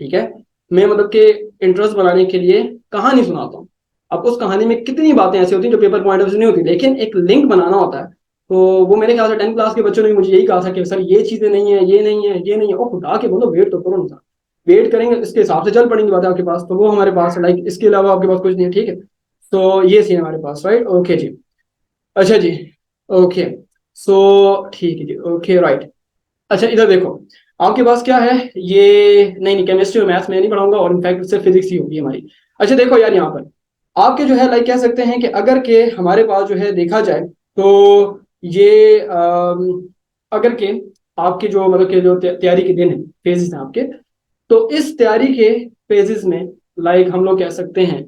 ठीक है, मैं मतलब कि इंटरेस्ट बनाने के लिए कहानी सुनाता हूँ। अब उस कहानी में कितनी बातें ऐसी होती हैं जो पेपर पॉइंट ऑफ व्यू नहीं होती, लेकिन एक लिंक बनाना होता है। तो वो मेरे ख्याल से 10 क्लास के बच्चों ने मुझे यही कहा था कि सर ये चीजें नहीं है, ये नहीं है, ये नहीं है। ओ खुदा के बोलो, वेट तो करो ना, वेट करेंगे इसके हिसाब से चल पड़ेंगी बातें आपके पास, तो वो हमारे पास लाइक इसके अलावा आपके पास कुछ नहीं है। ठीक है, तो ये सी हमारे पास, राइट? ओके जी। अच्छा जी। ओके, सो ठीक है जी, ओके राइट। अच्छा इधर देखो, आपके पास क्या है ये, नहीं नहीं, केमिस्ट्री और मैथ्स में नहीं पढ़ाऊंगा, और इनफैक्ट सिर्फ फिजिक्स ही होगी हमारी। अच्छा देखो यार, यहाँ पर आपके जो है लाइक कह सकते हैं कि अगर के हमारे पास जो है देखा जाए तो ये अगर के आपके जो मतलब के जो तैयारी के दिन है, फेजेस हैं आपके, तो इस तैयारी के फेजेस में लाइक हम लोग कह सकते हैं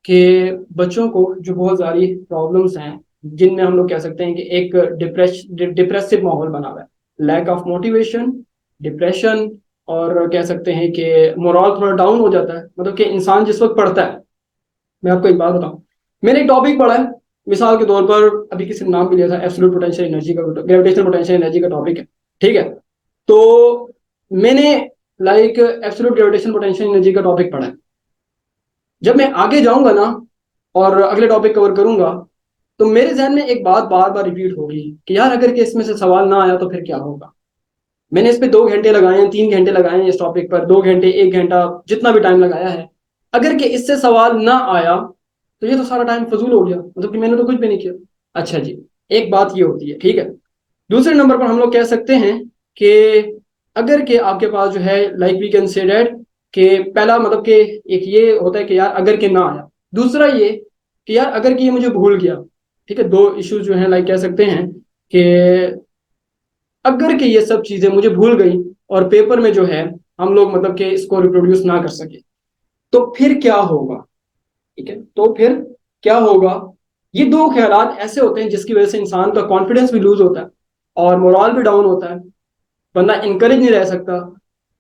कि बच्चों को जो बहुत सारी प्रॉब्लम्स हैं, जिनमें हम लोग कह सकते हैं कि एक डिप्रेसिव माहौल बना हुआ है, लैक ऑफ मोटिवेशन, डिप्रेशन, और कह सकते हैं कि मोरल थोड़ा डाउन हो जाता है। मतलब कि इंसान जिस वक्त पढ़ता है, मैं आपको एक बात बताऊं, मैंने एक टॉपिक पढ़ा है, मिसाल के तौर पर अभी किसी ने नाम भी लिया था, एब्सोल्यूट पोटेंशियल एनर्जी का, ग्रेविटेशनल पोटेंशियल एनर्जी का टॉपिक है। ठीक है, तो मैंने like absolute gravitational potential energy का टॉपिक पढ़ा है। जब मैं आगे जाऊंगा ना और अगले टॉपिक कवर करूंगा, तो मेरे जहन में एक बात बार बार रिपीट होगी कि यार अगर के इसमें से सवाल ना आया तो फिर क्या होगा। मैंने इस पे 2 घंटे लगाए हैं, 3 घंटे लगाए हैं इस टॉपिक पर, 2 घंटे, 1 घंटा, जितना भी टाइम लगाया है, अगर के इससे सवाल ना आया तो ये तो सारा टाइम फजूल हो गया, मतलब कि मैंने तो कुछ भी नहीं किया। अच्छा जी, एक बात ये होती है। ठीक है, दूसरे नंबर पर हम लोग कह सकते हैं कि अगर के आपके पास जो है like we can say that कि पहला मतलब कि एक ये होता है कि यार अगर के ना आया, दूसरा ये कि यार अगर कि ये मुझे भूल गया। ठीक है, दो इश्यूज जो है लाइक कह सकते हैं कि अगर कि ये सब चीजें मुझे भूल गई और पेपर में जो है हम लोग मतलब कि इसको रिप्रोड्यूस ना कर सके, तो फिर क्या होगा? ठीक है, तो फिर क्या होगा? ये दो ख्यालात ऐसे होते हैं जिसकी वजह से इंसान का कॉन्फिडेंस भी लूज होता है और मोरल भी डाउन होता है, बंदा इंकरेज नहीं रह सकता,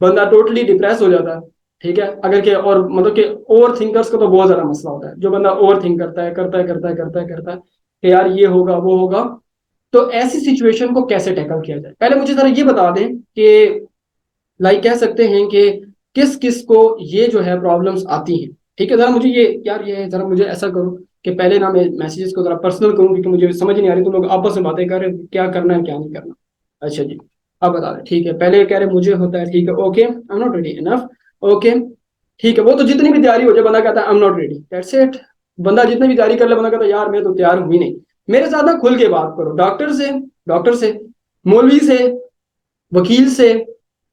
बंदा टोटली डिप्रेस हो जाता है। ठीक है, अगर के और मतलब कि ओवर थिंकर्स का तो बहुत ज्यादा मसला होता है, जो बंदा ओवर थिंक करता है करता है करता है करता है करता है कि यार ये होगा वो होगा। तो ऐसी सिचुएशन को कैसे टैकल किया जाए, पहले मुझे जरा ये बता दें कि लाइक कह सकते हैं कि किस किस को ये जो है प्रॉब्लम्स आती हैं। ठीक है, जरा मुझे ये यार ये जरा मुझे ऐसा करो कि पहले ना मैं मैसेजेस को जरा पर्सनल करूँ, क्योंकि मुझे समझ नहीं आ रही, तुम लोग आपस में बातें कर रहे हो क्या करना है क्या नहीं करना। अच्छा जी, अब बता रहे, ठीक है, पहले कह रहे मुझे होता है, ठीक है, okay I am not ready enough, okay. ठीक है, वो तो जितनी भी तैयारी हो जाए बंदा कहता है I am not ready, that's it. बंदा जितनी भी तैयारी कर ले बंदा कहता है यार मैं तो तैयार हुई नहीं। मेरे साथ ना खुल के बात करो, डॉक्टर से, मौलवी से, वकील से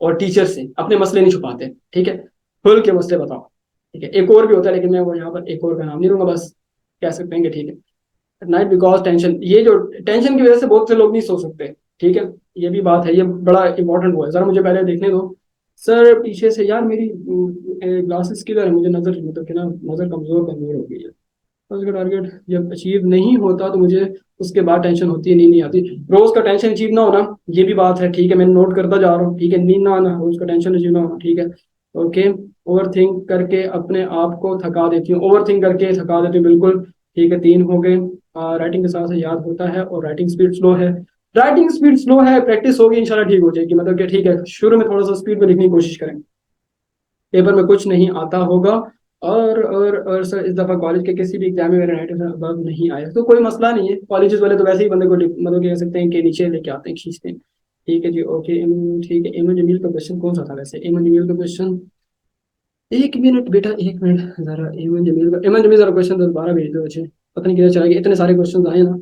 और टीचर से अपने मसले नहीं छुपाते। ठीक है, खुल के मसले बताओ। ठीक है, एक और भी होता है लेकिन मैं वो यहाँ पर एक और का नाम नहीं लूंगा, बस कह सकते हैं कि ठीक है नाइट बिकॉज टेंशन, ये जो टेंशन की वजह से बहुत से लोग नहीं सो सकते। ठीक है, ये भी बात है, ये बड़ा इंपॉर्टेंट वो है, जरा मुझे पहले देखने दो। सर पीछे से यार मेरी ग्लासेस किधर है, मुझे नजर मतलब कि ना नजर कमजोर कमजोर हो गई है। तो उसका टारगेट जब अचीव नहीं होता तो मुझे उसके बाद टेंशन होती है, नींद नहीं आती। रोज का टेंशन अचीव ना होना, ये भी बात है। ठीक है, मैं नोट करता जा रहा हूँ। ठीक है, नींद ना आना, रोज का टेंशन अचीव ना होना। ठीक है, ओके। ओवर थिंक करके अपने आप को थका देती हूँ, ओवर थिंक करके थका देती हूँ, बिल्कुल। ठीक है, 3 हो गए। राइटिंग के साथ साथ याद होता है और राइटिंग स्पीड स्लो है। राइटिंग स्पीड स्लो है, प्रैक्टिस होगी इंशाल्लाह ठीक हो जाएगी। मतलब कि ठीक है, शुरू में थोड़ा सा स्पीड में लिखने की कोशिश करें, पेपर में कुछ नहीं आता होगा। और सर इस दफा कॉलेज के किसी भी एग्जाम में मेरे 90 अब नहीं आया तो कोई मसला नहीं है, कॉलेजेस वाले तो वैसे ही बंदे को मतलब कह सकते हैं कि नीचे लेके आते हैं, खींचते हैं। ठीक है जी, ओके। ठीक है, इमन जमील का क्वेश्चन कौन सा था वैसे, इमन जमील का क्वेश्चन, 1 मिनट बेटा 1 मिनट, जरा इमन जमील का, इमन जमील जरा क्वेश्चन दोबारा भेज दो बच्चे, पता नहीं किधर चला गया, इतने सारे क्वेश्चन आए ना।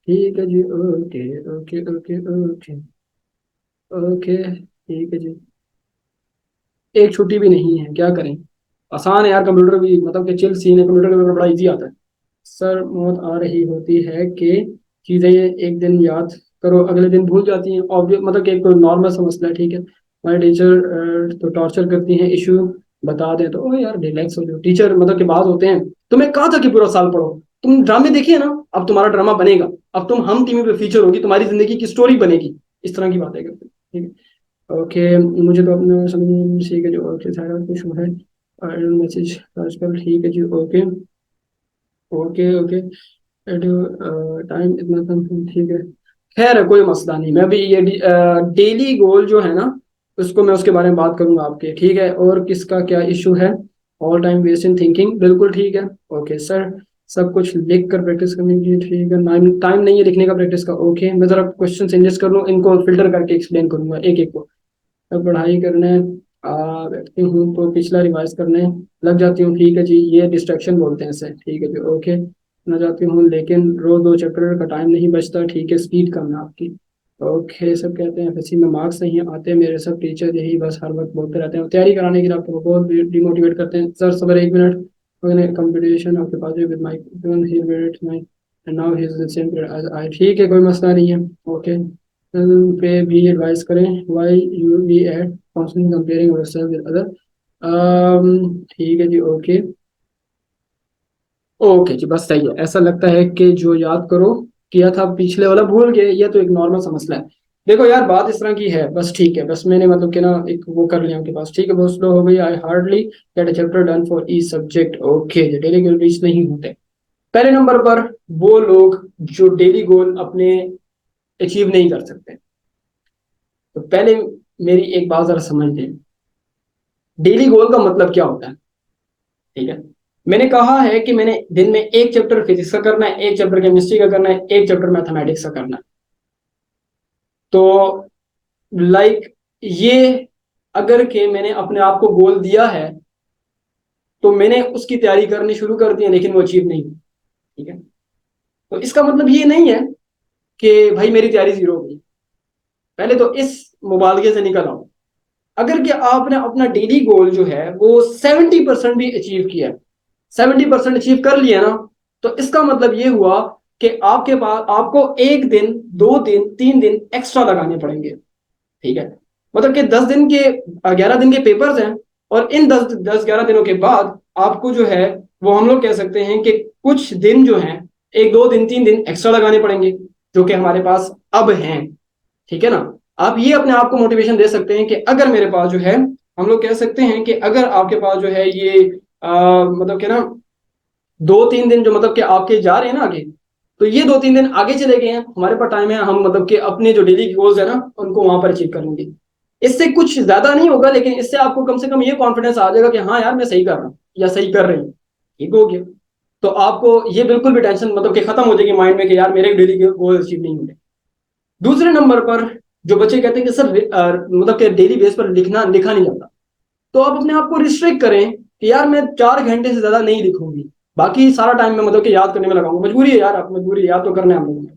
ठीक है जी, okay okay okay okay okay, ठीक है जी। एक छुट्टी भी नहीं है, क्या करें? आसान है यार, कंप्यूटर भी मतलब कि चिल सीन है, कंप्यूटर का पेपर बड़ा इजी आता है। सर मौत आ रही होती है कि चीजें एक दिन याद करो अगले दिन भूल जाती हैं, ऑब्वियस मतलब कि एक नॉर्मल सा मसला है, ठीक है। हमारे टीचर तो टॉर्चर करती हैं, इशू बता दें तो ओ यार रिलैक्स हो जाओ, टीचर मतलब के बाद होते हैं तुम्हें कहा था कि पूरा साल पढ़ो, तुम ड्रामे देखे ना, अब तुम्हारा ड्रामा बनेगा, अब तुम हम टीवी पे फीचर होगी, तुम्हारी जिंदगी की स्टोरी बनेगी, इस तरह की बातें करते हैं, ठीक है। ओके मुझे तो अपना समझ ठीक है जो ओके सारा कुछ है, मैसेज आजकल ठीक है जी, ओके ओके ओके टाइम इतना कम है, ठीक है। खैर है कोई मसला नहीं, मैं भी ये डेली गोल जो है ना उसको मैं उसके बारे में बात करूंगा आपके, ठीक है। और किसका क्या इशू है, all time waste in thinking, बिल्कुल ठीक है। ओके सर, सब कुछ लिख कर प्रैक्टिस करने की, ठीक है। टाइम टाइम नहीं है लिखने का प्रैक्टिस का, ओके। मैं जरा क्वेश्चन इंजेस्ट कर लूँ, इनको फिल्टर करके एक्सप्लेन करूंगा एक एक को। अब पढ़ाई करने बैठती हूँ तो पिछला रिवाइज करने लग जाती हूँ, ठीक है जी, ये डिस्ट्रैक्शन बोलते हैं इसे, ठीक है जी, ओके। ना जाती हूँ लेकिन रोज 2 चैप्टर का टाइम नहीं बचता, ठीक है, स्पीड कम है आपकी। ओके सब कहते हैं एफएससी में मार्क्स नहीं आते, मेरे सब टीचर यही बस हर वक्त बोलते रहते हैं, तैयारी कराने के लिए आपको बहुत डिमोटिवेट करते हैं। सर सबर एक मिनट, कंपटीशन आपके पास with my he wait my and now he is the same as I, ठीक है कोई मसला नहीं है, ओके। पे भी एडवाइस करें, why you we at constantly comparing ourself with other, ठीक है जी, ओके ओके जी, बस सही है। ऐसा लगता है कि जो याद करो किया था पिछले वाला भूल गए, ये तो एक नॉर्मल सा मसला है। देखो यार बात इस तरह की है, बस ठीक है, बस मैंने मतलब कि ना एक वो कर लिया उनके पास, ठीक है, बहुत स्लो हो गई। I hardly get a chapter done for each subject, okay जी, डेली गोल रीच नहीं होते। पहले नंबर पर वो लोग जो डेली गोल अपने अचीव नहीं कर सकते। तो पहले मेरी एक बात जरा समझ लें, डेली गोल का मतलब क्या होता है, ठीक है। मैंने कहा है कि मैंने दिन में एक चैप्टर फिजिक्स का करना है, एक चैप्टर केमिस्ट्री का करना है, एक चैप्टर मैथमेटिक्स का करना है। तो लाइक ये अगर के मैंने अपने आप को गोल दिया है तो मैंने उसकी तैयारी करनी शुरू कर दी है, लेकिन वो अचीव नहीं हुई, ठीक है। तो इसका मतलब ये नहीं है कि भाई मेरी तैयारी जीरो हो गई, पहले तो इस मुबालगे से निकल आओ। अगर कि आपने अपना डेली गोल जो है वो 70% भी अचीव किया, 70% अचीव कर लिया ना, तो इसका मतलब ये हुआ कि आपके पास आपको एक दिन 2 दिन 3 दिन एक्स्ट्रा लगाने पड़ेंगे, ठीक है। मतलब कि 10 दिन के 11 दिन के पेपर्स हैं, और इन 10 10 11 दिनों के बाद आपको जो है वो हम लोग कह सकते हैं कि कुछ दिन जो हैं 1 2 दिन 3 दिन एक्स्ट्रा लगाने पड़ेंगे, जो कि हमारे पास अब हैं, ठीक है ना। आप ये अपने आप को मोटिवेशन दे सकते हैं कि अगर मेरे पास जो है, हम लोग कह सकते हैं कि अगर आपके पास जो है ये मतलब कि ना 2 3 दिन जो मतलब कि आपके जा रहे हैं ना आगे, तो ये 2 3 दिन आगे चले गए हैं, हमारे पास टाइम है, हम मतलब कि अपने जो डेली गोल्स है ना उनको वहां पर अचीव कर लेंगे। इससे कुछ ज्यादा नहीं होगा, लेकिन इससे आपको कम से कम ये कॉन्फिडेंस आ जाएगा कि हाँ यार मैं सही कर रहा हूँ या सही कर रही हूँ, ठीक हो गया। तो आपको ये बिल्कुल भी टेंशन मतलब कि खत्म हो जाएगी माइंड में कि यार मेरे डेली गोल अचीव नहीं हुए। दूसरे नंबर पर जो बच्चे कहते हैं कि सर मतलब कि डेली बेस पर लिखा नहीं जाता, तो आप अपने आप को रिस्ट्रिक्ट करें कि यार मैं 4 घंटे से ज्यादा नहीं लिखूंगी, बाकी सारा टाइम मैं मतलब कि याद करने में लगाऊंगा, मजबूरी है यार, आप मजबूरी है, याद तो करना है हम लोगों को,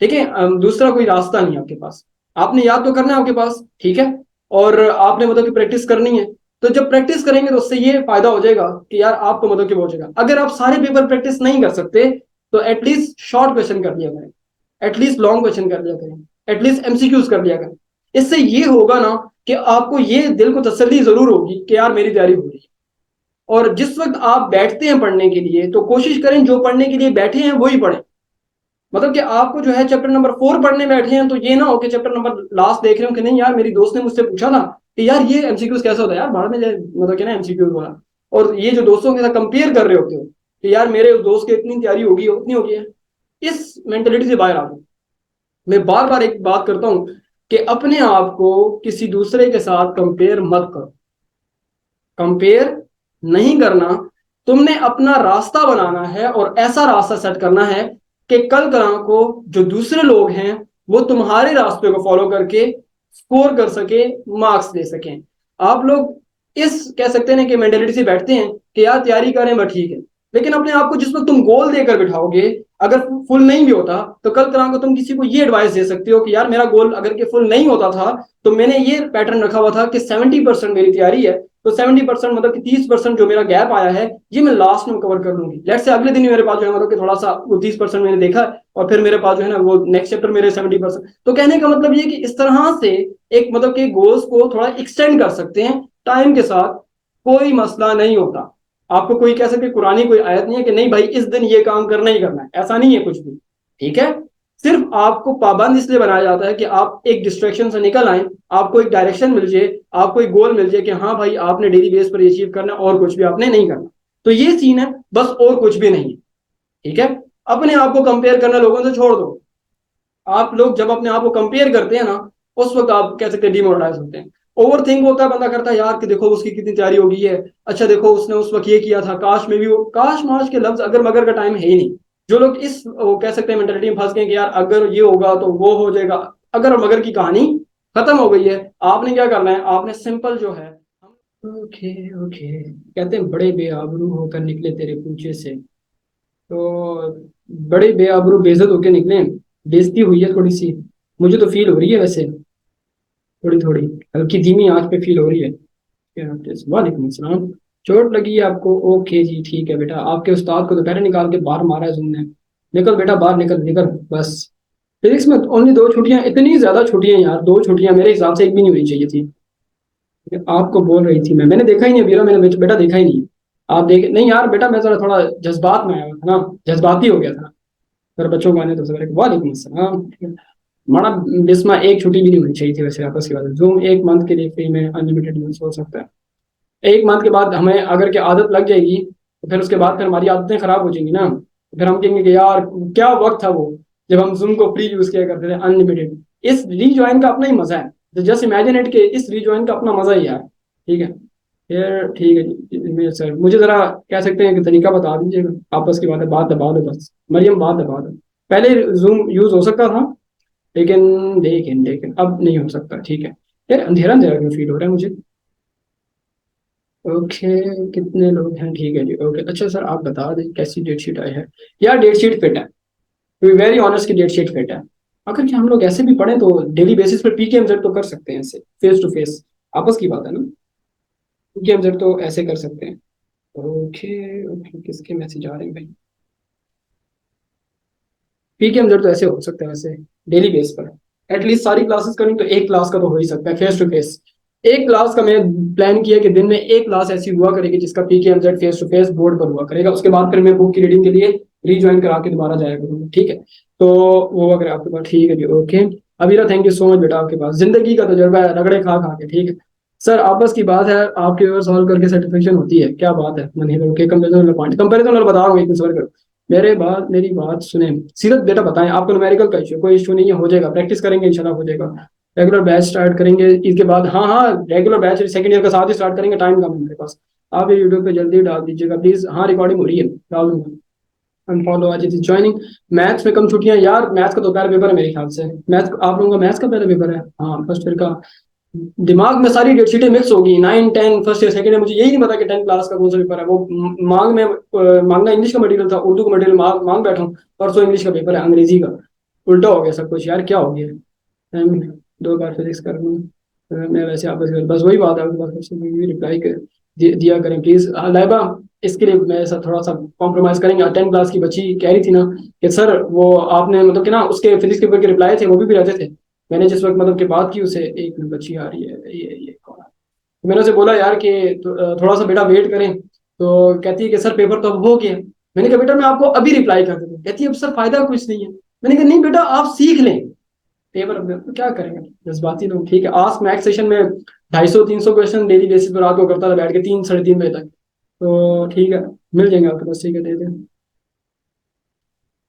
ठीक है। दूसरा कोई रास्ता नहीं है आपके पास, आपने याद तो करना है आपके पास, ठीक है। और आपने मतलब कि प्रैक्टिस करनी है, तो जब प्रैक्टिस करेंगे तो उससे ये फायदा हो जाएगा कि यार आपको मतलब कि वो हो जाएगा। अगर आप सारे पेपर प्रैक्टिस नहीं कर सकते तो एटलीस्ट शॉर्ट क्वेश्चन कर लिया करें, एटलीस्ट लॉन्ग क्वेश्चन कर लिया करें, एटलीस्ट एमसीक्यूज कर लिया करें। इससे ये होगा ना कि आपको ये दिल को तसल्ली जरूर होगी कि यार मेरी तैयारी हो रही है। और जिस वक्त आप बैठते हैं पढ़ने के लिए तो कोशिश करें जो पढ़ने के लिए बैठे हैं वही पढ़ें। मतलब कि आपको जो है चैप्टर नंबर 4 पढ़ने बैठे हैं तो ये ना हो कि चैप्टर नंबर लास्ट देख रहे हो कि नहीं यार मेरी दोस्त ने मुझसे पूछा ना कि यार ये एमसीक्यूज कैसे होता है, यार बाद में जाए मतलब कि ना एमसीक्यूज वाला, और ये जो दोस्तों के साथ कंपेयर कर रहे होते हो कि यार मेरे उस दोस्त की इतनी तैयारी होगी उतनी होगी है, इस मेंटेलिटी से बाहर आ जाओ। मैं बार बार एक बात करता हूं कि अपने आप को किसी दूसरे के साथ कंपेयर मत करो, कंपेयर नहीं करना। तुमने अपना रास्ता बनाना है और ऐसा रास्ता सेट करना है कि कल कल को जो दूसरे लोग हैं वो तुम्हारे रास्ते को फॉलो करके स्कोर कर सके, मार्क्स दे सकें। आप लोग इस कह सकते हैं कि मेंटेलिटी से बैठते हैं कि यार तैयारी करें बस ठीक है, लेकिन अपने आप को जिस वक्त तुम गोल देकर बिठाओगे, अगर फुल नहीं भी होता तो कल कल को तुम किसी को ये एडवाइस दे सकते हो कि यार मेरा गोल अगर के फुल नहीं होता था तो मैंने ये पैटर्न रखा हुआ था कि 70% मेरी तैयारी है, तो 70% मतलब कि 30% जो मेरा गैप आया है ये मैं लास्ट में कवर कर लूंगी। लेट्स से अगले दिन ही मेरे पास जो है मतलब कि थोड़ा सा वो 30% मैंने देखा और फिर मेरे पास जो है ना वो नेक्स्ट चैप्टर मेरे 70%। तो कहने का मतलब ये कि इस तरह से एक मतलब कि गोल्स को थोड़ा एक्सटेंड कर सकते हैं टाइम के साथ, कोई मसला नहीं होता। आपको कोई कह सके कुरानी कोई आयत नहीं है कि नहीं भाई इस दिन ये काम करना ही करना है, ऐसा नहीं है कुछ भी। ठीक है, सिर्फ आपको पाबंद इसलिए बनाया जाता है कि आप एक डिस्ट्रैक्शन से निकल आए, आपको एक डायरेक्शन मिल जाए, आपको एक गोल मिल जाए कि हाँ भाई आपने डेली बेस पर अचीव करना और कुछ भी आपने नहीं करना। तो ये सीन है बस, और कुछ भी नहीं है। ठीक है, अपने आप को कंपेयर करना लोगों से छोड़ दो। आप लोग जब अपने आप को कंपेयर करते हैं ना, उस वक्त आप कह सकते हैं डिमोरलाइज होते हैं। ओवर थिंक होता है, बंदा करता है यार कि देखो उसकी कितनी तैयारी हो गई है, अच्छा देखो उसने उस वक्त ये किया था, काश में भी वो, काश माश के लफ्ज अगर मगर का टाइम है ही नहीं। जो लोग इस वो कह सकते हैं मेंटेलिटी में फंस गए कि यार अगर ये होगा तो वो हो जाएगा, अगर और मगर की कहानी खत्म हो गई है। आपने क्या करना है, आपने सिंपल जो है, ओके ओके, कहते हैं बड़े बेआबरू होकर निकले तेरे पूछे से, तो बड़े बेआबरू बेइज्जत होके निकले, बेइज्जती हुई है थोड़ी सी, मुझे तो फील हो रही है वैसे, थोड़ी थोड़ी हल्की धीमी आंच पे फील हो रही है। वालेकुम अस्सलाम, चोट लगी है आपको, ओके जी ठीक है बेटा, आपके उस्ताद को तो पहले निकाल के बाहर मारा है तुमने, निकल बेटा बाहर निकल निकल बस। फिजिक्स में ओनली दो छुट्टियां, इतनी ज्यादा छुट्टियां यार, दो छुट्टियां मेरे हिसाब से एक भी नहीं होनी चाहिए थी। आपको बोल रही थी मैंने देखा ही नहीं अभी, मेरा बेटा देखा ही नहीं। आप देख नहीं यार बेटा, मैं जरा थोड़ा जज्बात में आया हुआ था ना, जज्बाती हो गया था। फिर बच्चों को आने तो सवेरे वालेकुम अस्सलाम। माना बिस्मा एक छुट्टी भी नहीं होनी चाहिए थी वैसे आपस की बात है। जूम एक मंथ के लिए फ्री में अनलिमिटेड यूज हो सकता है। एक मंथ के बाद हमें अगर की आदत लग जाएगी तो फिर उसके बाद फिर हमारी आदतें खराब हो जाएंगी ना, तो फिर हम कहेंगे कि यार क्या वक्त था वो जब हम जूम को फ्री यूज किया करते थे अनलिमिटेड। इस रीज्वाइन का अपना ही मजा है, तो जस्ट इमेजिन इट के इस रीज्वाइन का अपना मजा ही है। ठीक है, फिर ठीक है जी मेरे सर, मुझे जरा कह सकते हैं कि तरीका बता दीजिएगा, आपस की बात है, बात दबा दो बस मरियम, बात दबा दो। पहले जूम यूज हो सकता था, लेकिन लेकिन लेकिन अब नहीं हो सकता। ठीक है यार, अंधेरा अंधेरा क्यों फील हो रहा है मुझे। ओके, कितने लोग हैं, ठीक है जी ओके। अच्छा सर आप बता दें कैसी डेट शीट आई है। यार डेट शीट फिट है, टू बी वेरी ऑनेस्ट की डेट शीट फिट है। अगर कि हम लोग ऐसे भी पढ़ें तो डेली बेसिस पर पीकेएमजेड तो कर सकते हैं ऐसे, फेस टू फेस, आपस की बात है ना, पीकेएमजेड तो ऐसे कर सकते हैं। ओके ओके, किसके मैसेज आ रहे हैं भाई। पीकेएमजेड तो ऐसे हो सकता है वैसे, डेली बेस पर एटलीस्ट सारी क्लासेस करनी तो एक क्लास का तो हो ही सकता है फेस टू फेस। एक क्लास का मैं प्लान किया कि दिन में एक क्लास ऐसी हुआ करेगी जिसका पीकेएमजेड फेस टू फेस बोर्ड पर हुआ करेगा, उसके बाद फिर मैं बुक की रीडिंग के लिए रीज्वाइन करा के दोबारा जाया करूंगा। ठीक है, तो वो अगर आपके पास, ठीक है जी okay. Abira thank you so much बेटा, आपके पास जिंदगी का तजुर्बा है रगड़े खा खा के। ठीक है सर, आपस की बात है, आपके ओर सॉल्व करके सेटिस्फेक्शन होती है, क्या बात है मन ओके। कंपेरिजन वाला पॉइंट, कंपेरिजन वाला बता रहा हूँ, एक मिनट करो। मेरी बात सुने, सीरत बेटा बताएं आपको न्यूमेरिकल का इशू, कोई इशू नहीं है, हो जाएगा, प्रैक्टिस करेंगे इंशाल्लाह हो जाएगा। रेगुलर बैच स्टार्ट करेंगे इसके बाद, हाँ हाँ रेगुलर बैच सेकंड ईयर का साथ ही स्टार्ट करेंगे, टाइम कम है मेरे पास। आप ये यूट्यूब पे जल्दी डाल दीजिएगा प्लीज, हाँ रिकॉर्डिंग हो रही है, डाल दूंगा। अनफॉलो आज इज ज्वाइनिंग। मैथ्स में कम छुट्टियां यार, मैथ्स का तो पहला पेपर है मेरे ख्याल से, मैथ्स आप लोगों का मैथ्स का पहला पेपर है, हाँ फर्स्ट ईयर का। दिमाग में सारी डेटशीटें मिक्स होगी, 9 10 फर्स्ट ईयर सेकंड ईयर, मुझे यही नहीं पता कि 10 क्लास का कौन सा पेपर है वो। मांग में मांगना इंग्लिश का मटेरियल था, उर्दू का मटेरियल मांग मांग बैठा हूँ, परसों इंग्लिश का पेपर है, अंग्रेजी का। उल्टा हो गया सब कुछ यार, क्या हो गया। मैं 2 बार फिजिक्स कर लूँ, मैं वैसे आपस में बस वही बात है, आपके पास रिप्लाई कर दिया करें प्लीज लाइबा। इसके लिए मैं ऐसा थोड़ा सा कॉम्प्रोमाइज करेंगे। 10 क्लास की बच्ची कह रही थी ना कि सर वो आपने मतलब कि ना उसके फिजिक्स के पेपर के रिप्लाई थे वो भी रहते थे। मैंने जिस वक्त मतलब की बात की उसे, एक मिनट बच्ची आ रही है, ये कौन है? तो मैंने उसे बोला यार कि थोड़ा सा बेटा वेट करें, तो कहती है कि सर पेपर तो अब हो गया। मैंने कहा बेटा मैं आपको अभी रिप्लाई कर देता हूँ, कहती है अब सर फायदा कुछ नहीं है। मैंने कहा नहीं बेटा आप सीख लें, पेपर अब तो क्या करेंगे जज्बाती लोग। ठीक है, आस्क मैथ्स सेशन में 250 300 क्वेश्चन डेली बेसिस पर रात को करता था बैठ के 3 साढ़े 3 बजे तक। तो ठीक है, मिल जाएंगे आपके पास, ठीक है दे दें,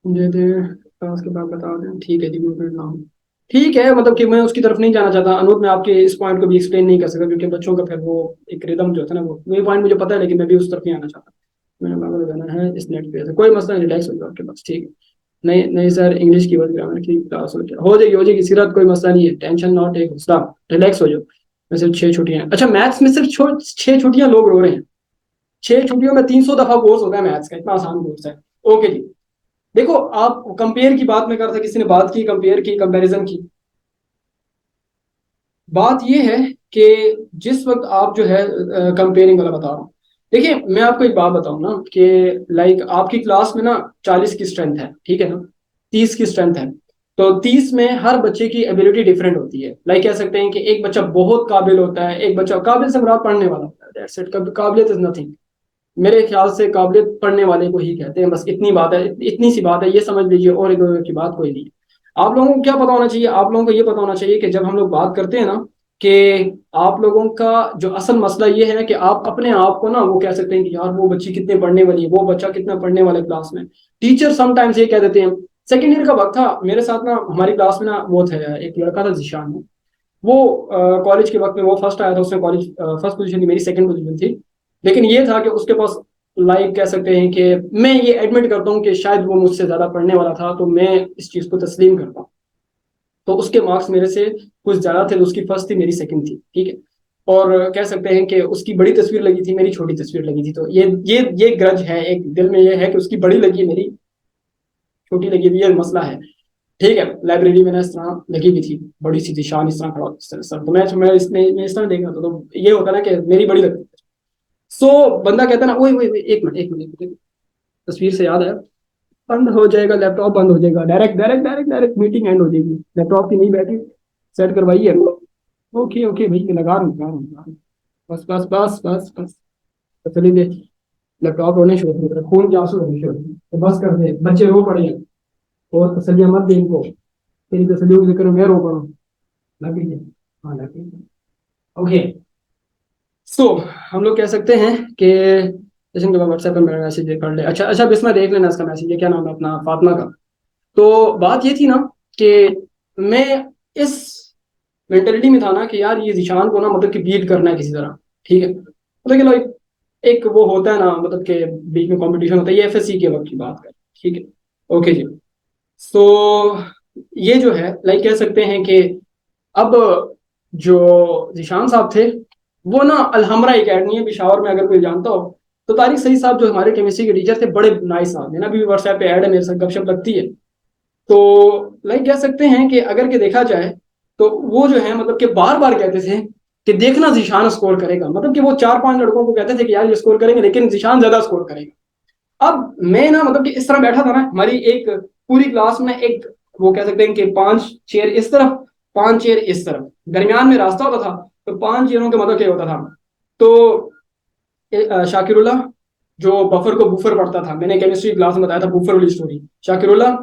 दे दें क्लास के बाद बता दें, ठीक है जी मैं ना हूँ। ठीक है, मतलब कि मैं उसकी तरफ नहीं जाना चाहता अनूप, मैं आपके इस पॉइंट को भी एक्सप्लेन नहीं कर सकता क्योंकि बच्चों का फिर वो एक रिदम जो था ना, वो पॉइंट मुझे पता है, लेकिन मैं भी उस तरफ नहीं आना चाहता। मैंने बाबा जाना है इस नेट पे, कोई मसला नहीं, रिलैक्स हो जाओ आपके पास। ठीक है, नहीं नहीं सर इंग्लिश की बात, ग्रामर की क्लास हो जाएगी सीरत, कोई मसला नहीं है, टेंशन नॉट एक हौसला, रिलैक्स हो जाओ। वैसे 6 छुट्टियां हैं, अच्छा मैथ्स में सिर्फ 6 छुट्टियां लोग रो रहे हैं, 6 छुट्टियों में 300 दफा कोर्स होता है मैथ्स का, इतना आसान कोर्स है। ओके जी। देखो आप कंपेयर की बात में कर रहा था, किसी ने बात की कंपेयर की, कंपैरिजन की। बात ये है कि जिस वक्त आप जो है कंपेयरिंग वाला बता रहा हूँ, देखिए मैं आपको एक बात बताऊं ना कि लाइक आपकी क्लास में ना 40 की स्ट्रेंथ है, ठीक है ना, 30 की स्ट्रेंथ है। तो 30 में हर बच्चे की एबिलिटी डिफरेंट होती है। लाइक कह सकते हैं कि एक बच्चा बहुत काबिल होता है, एक बच्चा काबिल से मुराद पढ़ने वाला होता है, दैट्स इट। काबिलियत इज नथिंग। मेरे ख्याल से काबिलियत पढ़ने वाले को ही कहते हैं, बस इतनी बात है, इतनी सी बात है, ये समझ लीजिए, और इधर की बात कोई नहीं है। आप लोगों को क्या पता होना चाहिए, आप लोगों को ये पता होना चाहिए कि जब हम लोग बात करते हैं ना कि आप लोगों का जो असल मसला ये है कि आप अपने आप को ना वो कह सकते हैं कि यार वो बच्ची कितने पढ़ने वाली है, वो बच्चा कितना पढ़ने वाला है क्लास में। टीचर समटाइम्स ये कह देते हैं। सेकेंड ईयर का वक्त था मेरे साथ ना, हमारी क्लास में ना वो था, एक लड़का था जिशान। वो कॉलेज के वक्त में वो फर्स्ट आया था, उसने कॉलेज फर्स्ट पोजीशन थी, मेरी सेकंड पोजीशन थी। लेकिन ये था कि उसके पास, लाइक कह सकते हैं कि मैं ये एडमिट करता हूँ कि शायद वो मुझसे ज्यादा पढ़ने वाला था, तो मैं इस चीज को तस्लीम करता हूँ। तो उसके मार्क्स मेरे से कुछ ज्यादा थे, तो उसकी फर्स्ट थी, मेरी सेकंड थी, ठीक है। और कह सकते हैं कि उसकी बड़ी तस्वीर लगी थी, मेरी छोटी तस्वीर लगी थी। तो ये ग्रज है एक दिल में, ये है कि उसकी बड़ी लगी, मेरी छोटी लगी थी, ये मसला है। ठीक है, लाइब्रेरी में ना इस तरह लगी हुई थी, बड़ी सी थी, शान इस तरह खड़ा होता, सर तो मैं इस तरह देख रहा था, तो ये होता ना कि मेरी बड़ी लगती है। सो बंदा कहता ना, ओए ओए ओए, एक मिनट एक मिनट एक मिनट, तस्वीर से याद है, बंद हो जाएगा लैपटॉप, बंद हो जाएगा, direct direct direct direct meeting and हो जाएगी, लैपटॉप की नहीं बैटरी सेट करवाइए। ओके ओके भाई, मैं लगा रहा हूँ। बस बस बस बस बस। तो चलिए दे, लैपटॉप रोने शुरू कर दिया, खून के आंसू रोने शुरू कर दिए। तो बस कर दे, बच्चे रो पड़े हैं, और तसलियां मत दे इनको, तेरी तसलियों के चक्कर में मैं रो पड़ा हूँ। लग गई है? हाँ लग गई। ओके। सो हम लोग कह सकते हैं कि जैसे कि व्हाट्सएप पे मेरा मैसेज कर ले, अच्छा अच्छा बिस्मा देख लेना इसका मैसेज, ये क्या नाम है अपना, फातिमा का। तो बात ये थी ना कि मैं इस मेंटेलिटी में था ना कि यार ये जिशान को ना मतलब कि बीट करना है किसी तरह, ठीक है। मतलब कि लाइक एक वो होता है ना, मतलब कि बीच में कंपटीशन होता है, ये एफएससी के वक्त की बात कर, ठीक है। ओके जी। सो ये जो है लाइक कह सकते हैं कि अब जो जिशान साहब थे, वो ना अलहमरा एकेडमी है पिशावर में, अगर कोई जानता हो तो। तारिक सही साहब जो हमारे केमिस्ट्री के टीचर थे, बड़े नाइस आदमी है ना, अभी व्हाट्सएप पे ऐड है, मेरे साथ गपशप लगती है। तो लाइक कह सकते हैं कि अगर के देखा जाए तो वो जो है मतलब कि बार बार कहते थे कि देखना जिशान स्कोर करेगा, मतलब कि वो 4-5 लड़कों को कहते थे कि यार ये स्कोर करेंगे, लेकिन जिशान ज्यादा स्कोर करेगा। अब मैं ना मतलब कि इस तरह बैठा था ना, हमारी एक पूरी क्लास में एक, वो कह सकते हैं कि 5 चेयर इस तरफ, 5 चेयर इस तरफ, दरमियान में रास्ता होता था। तो 5 चेयरों का मतलब क्या होता था, तो शाकिरुल्लाह जो बफर को बुफर पढ़ता था, मैंने केमिस्ट्री क्लास में बताया था बुफर वाली स्टोरी। शाकिरुल्लाह,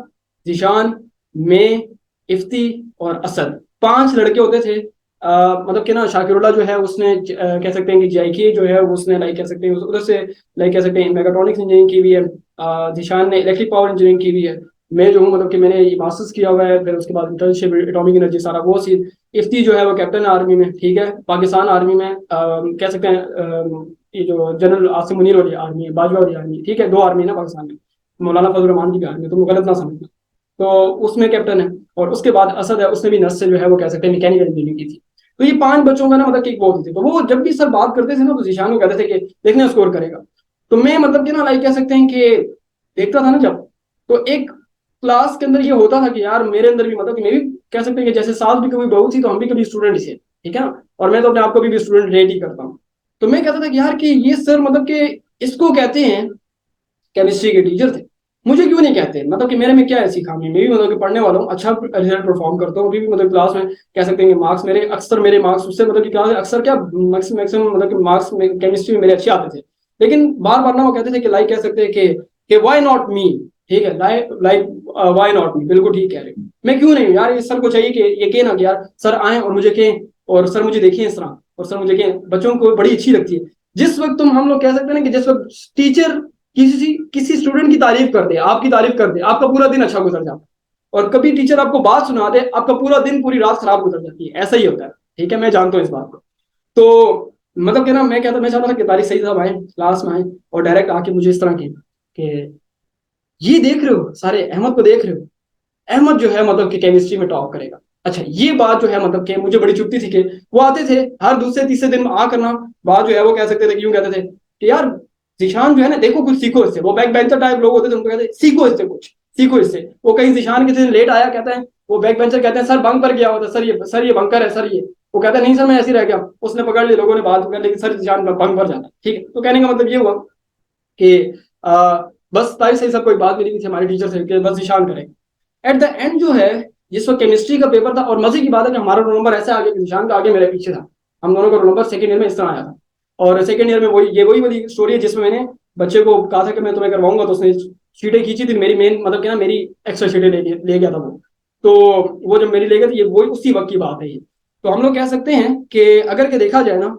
जिशान, मैं, इफ्ती और असद, 5 लड़के होते थे। मतलब कि ना शाकिरुल्लाह जो है उसने कह सकते हैं कि जीआईके जो है उसने लाइक कह सकते हैं उधर से, लाइक कह सकते हैं मेगाट्रॉनिक्स इंजीनियरिंग की हुई है। जिशान ने इलेक्ट्रिक पावर इंजीनियरिंग की हुई है। मैं जो हूँ मतलब कि मैंने मास्टर्स किया हुआ है, फिर उसके बाद इंटर्नशिप एटॉमिक एनर्जी सारा वो सी। इफ्ती जो है वो कैप्टन आर्मी में, ठीक है, पाकिस्तान आर्मी में, कह सकते हैं ये जो जनरल आसिम मुनीर वाली आर्मी है, बाजवा वाली आर्मी है, ठीक है, 2 आर्मी है ना पाकिस्तान में, मौलाना फजल रहमान की भी आर्मी है, तो वो गलत ना समझना। तो उसमें कैप्टन है। और उसके बाद असद है, उसने भी नर्स से जो है वो कह सकते हैं मैकेनिकल इंजीनियरिंग की थी। तो ये 5 बच्चों का ना मतलब कि वो थी, तो वो जब भी सर बात करते थे ना तो जीशान को कहते थे कि देखने स्कोर करेगा। तो मैं मतलब कि ना लाइक कह सकते हैं कि देखता था ना जब, तो एक क्लास के अंदर ये होता था कि यार मेरे अंदर भी मतलब कि मैं भी कह सकते हैं कि जैसे सास भी कभी बहू थी, तो हम भी कभी स्टूडेंट ही थे, ठीक है ना, और मैं तो अपने आप को भी स्टूडेंट रेट ही करता हूँ। तो मैं कहता था कि यार कि ये सर मतलब कि इसको कहते हैं, केमिस्ट्री के टीचर थे, मुझे क्यों नहीं कहते, मतलब कि मेरे में क्या ऐसी खामी है, मैं भी मतलब कि पढ़ने वाला हूँ, अच्छा रिजल्ट परफॉर्म करता हूँ, अभी भी मतलब क्लास में कह सकते हैं कि मार्क्स मेरे अक्सर, मेरे मार्क्स उससे मतलब कि क्लास अक्सर क्या मैक्सिमम मतलब कि मार्क्स केमिस्ट्री में मेरे अच्छे आते थे। लेकिन बार बार ना वो कहते थे कि लाइक कह सकते हैं कि वाई नॉट मी, ठीक है, like like why not me, बिल्कुल ठीक कह रहे हो, मैं क्यों नहीं हूँ यार, इस सर को चाहिए कि ये कहना कि यार सर आए और मुझे कहें, और सर मुझे देखिए इस तरह, और सर मुझे कहें, बच्चों को बड़ी अच्छी लगती है। जिस वक्त तुम, हम लोग कह सकते हैं ना कि जिस वक्त टीचर किसी किसी स्टूडेंट की तारीफ कर दे, आपकी तारीफ कर दे, आपका पूरा दिन अच्छा गुजर जाता है। और कभी टीचर आपको बात सुना दे, आपका पूरा दिन पूरी रात खराब गुजर जाती है, ऐसा ही होता है, ठीक है, मैं जानता हूँ इस बात को। तो मतलब कि ना मैं कहता, मैं चाहता था कि तारीख सही साहब आए, क्लास में आए, और डायरेक्ट आके मुझे इस तरह के कि ये देख रहे हो सारे, अहमद को देख रहे हो, अहमद जो है मतलब कि केमिस्ट्री में टॉप करेगा। अच्छा ये बात जो है मतलब कि मुझे बड़ी चुभती थी कि वो आते थे हर दूसरे तीसरे दिन आ करना, बात जो है वो कह सकते थे कि यूं कहते थे कि यार जीशान जो है ना, देखो कुछ सीखो इससे। वो बैक बेंचर टाइप लोग होते थे, उनको कहते हैं सीखो इससे कुछ, सीखो इससे। वो कहीं जीशान किसी दिन लेट आया, कहते हैं वो बैक बेंचर कहते हैं सर बंक पर गया होता, सर ये बंकर है सर ये। वो कहता है नहीं सर मैं ऐसे ही रह गया। उसने पकड़ लिया, लोगों ने बात कर, लेकिन सर जीशान बंक पर जाता है। ठीक है, तो कहने का मतलब ये हुआ कि बस ताई सही सब कोई बात मिली थी हमारे टीचर से कि बस जीशान करेगा। एट द एंड जो है, जिस वक्त केमिस्ट्री का पेपर था, और मजे की बात है कि हमारा रोल नंबर ऐसे आगे, जीशान का आगे मेरे पीछे था। हम दोनों का रोल नंबर सेकंड ईयर में इस तरह आया था। और सेकंड ईयर में वही वाली स्टोरी है जिसमें मैंने बच्चे को कहा था कि मैं तुम्हें करवाऊंगा, तो उसने शीटें खींची थी मेरी, मेन मतलब कि ना मेरी एक्स्ट्रा शीटें ले गया था वो। तो वो जब मेरी ले गया, तो ये वही उसी वक्त की बात है ये। तो हम लोग कह सकते हैं कि अगर के देखा जाए ना,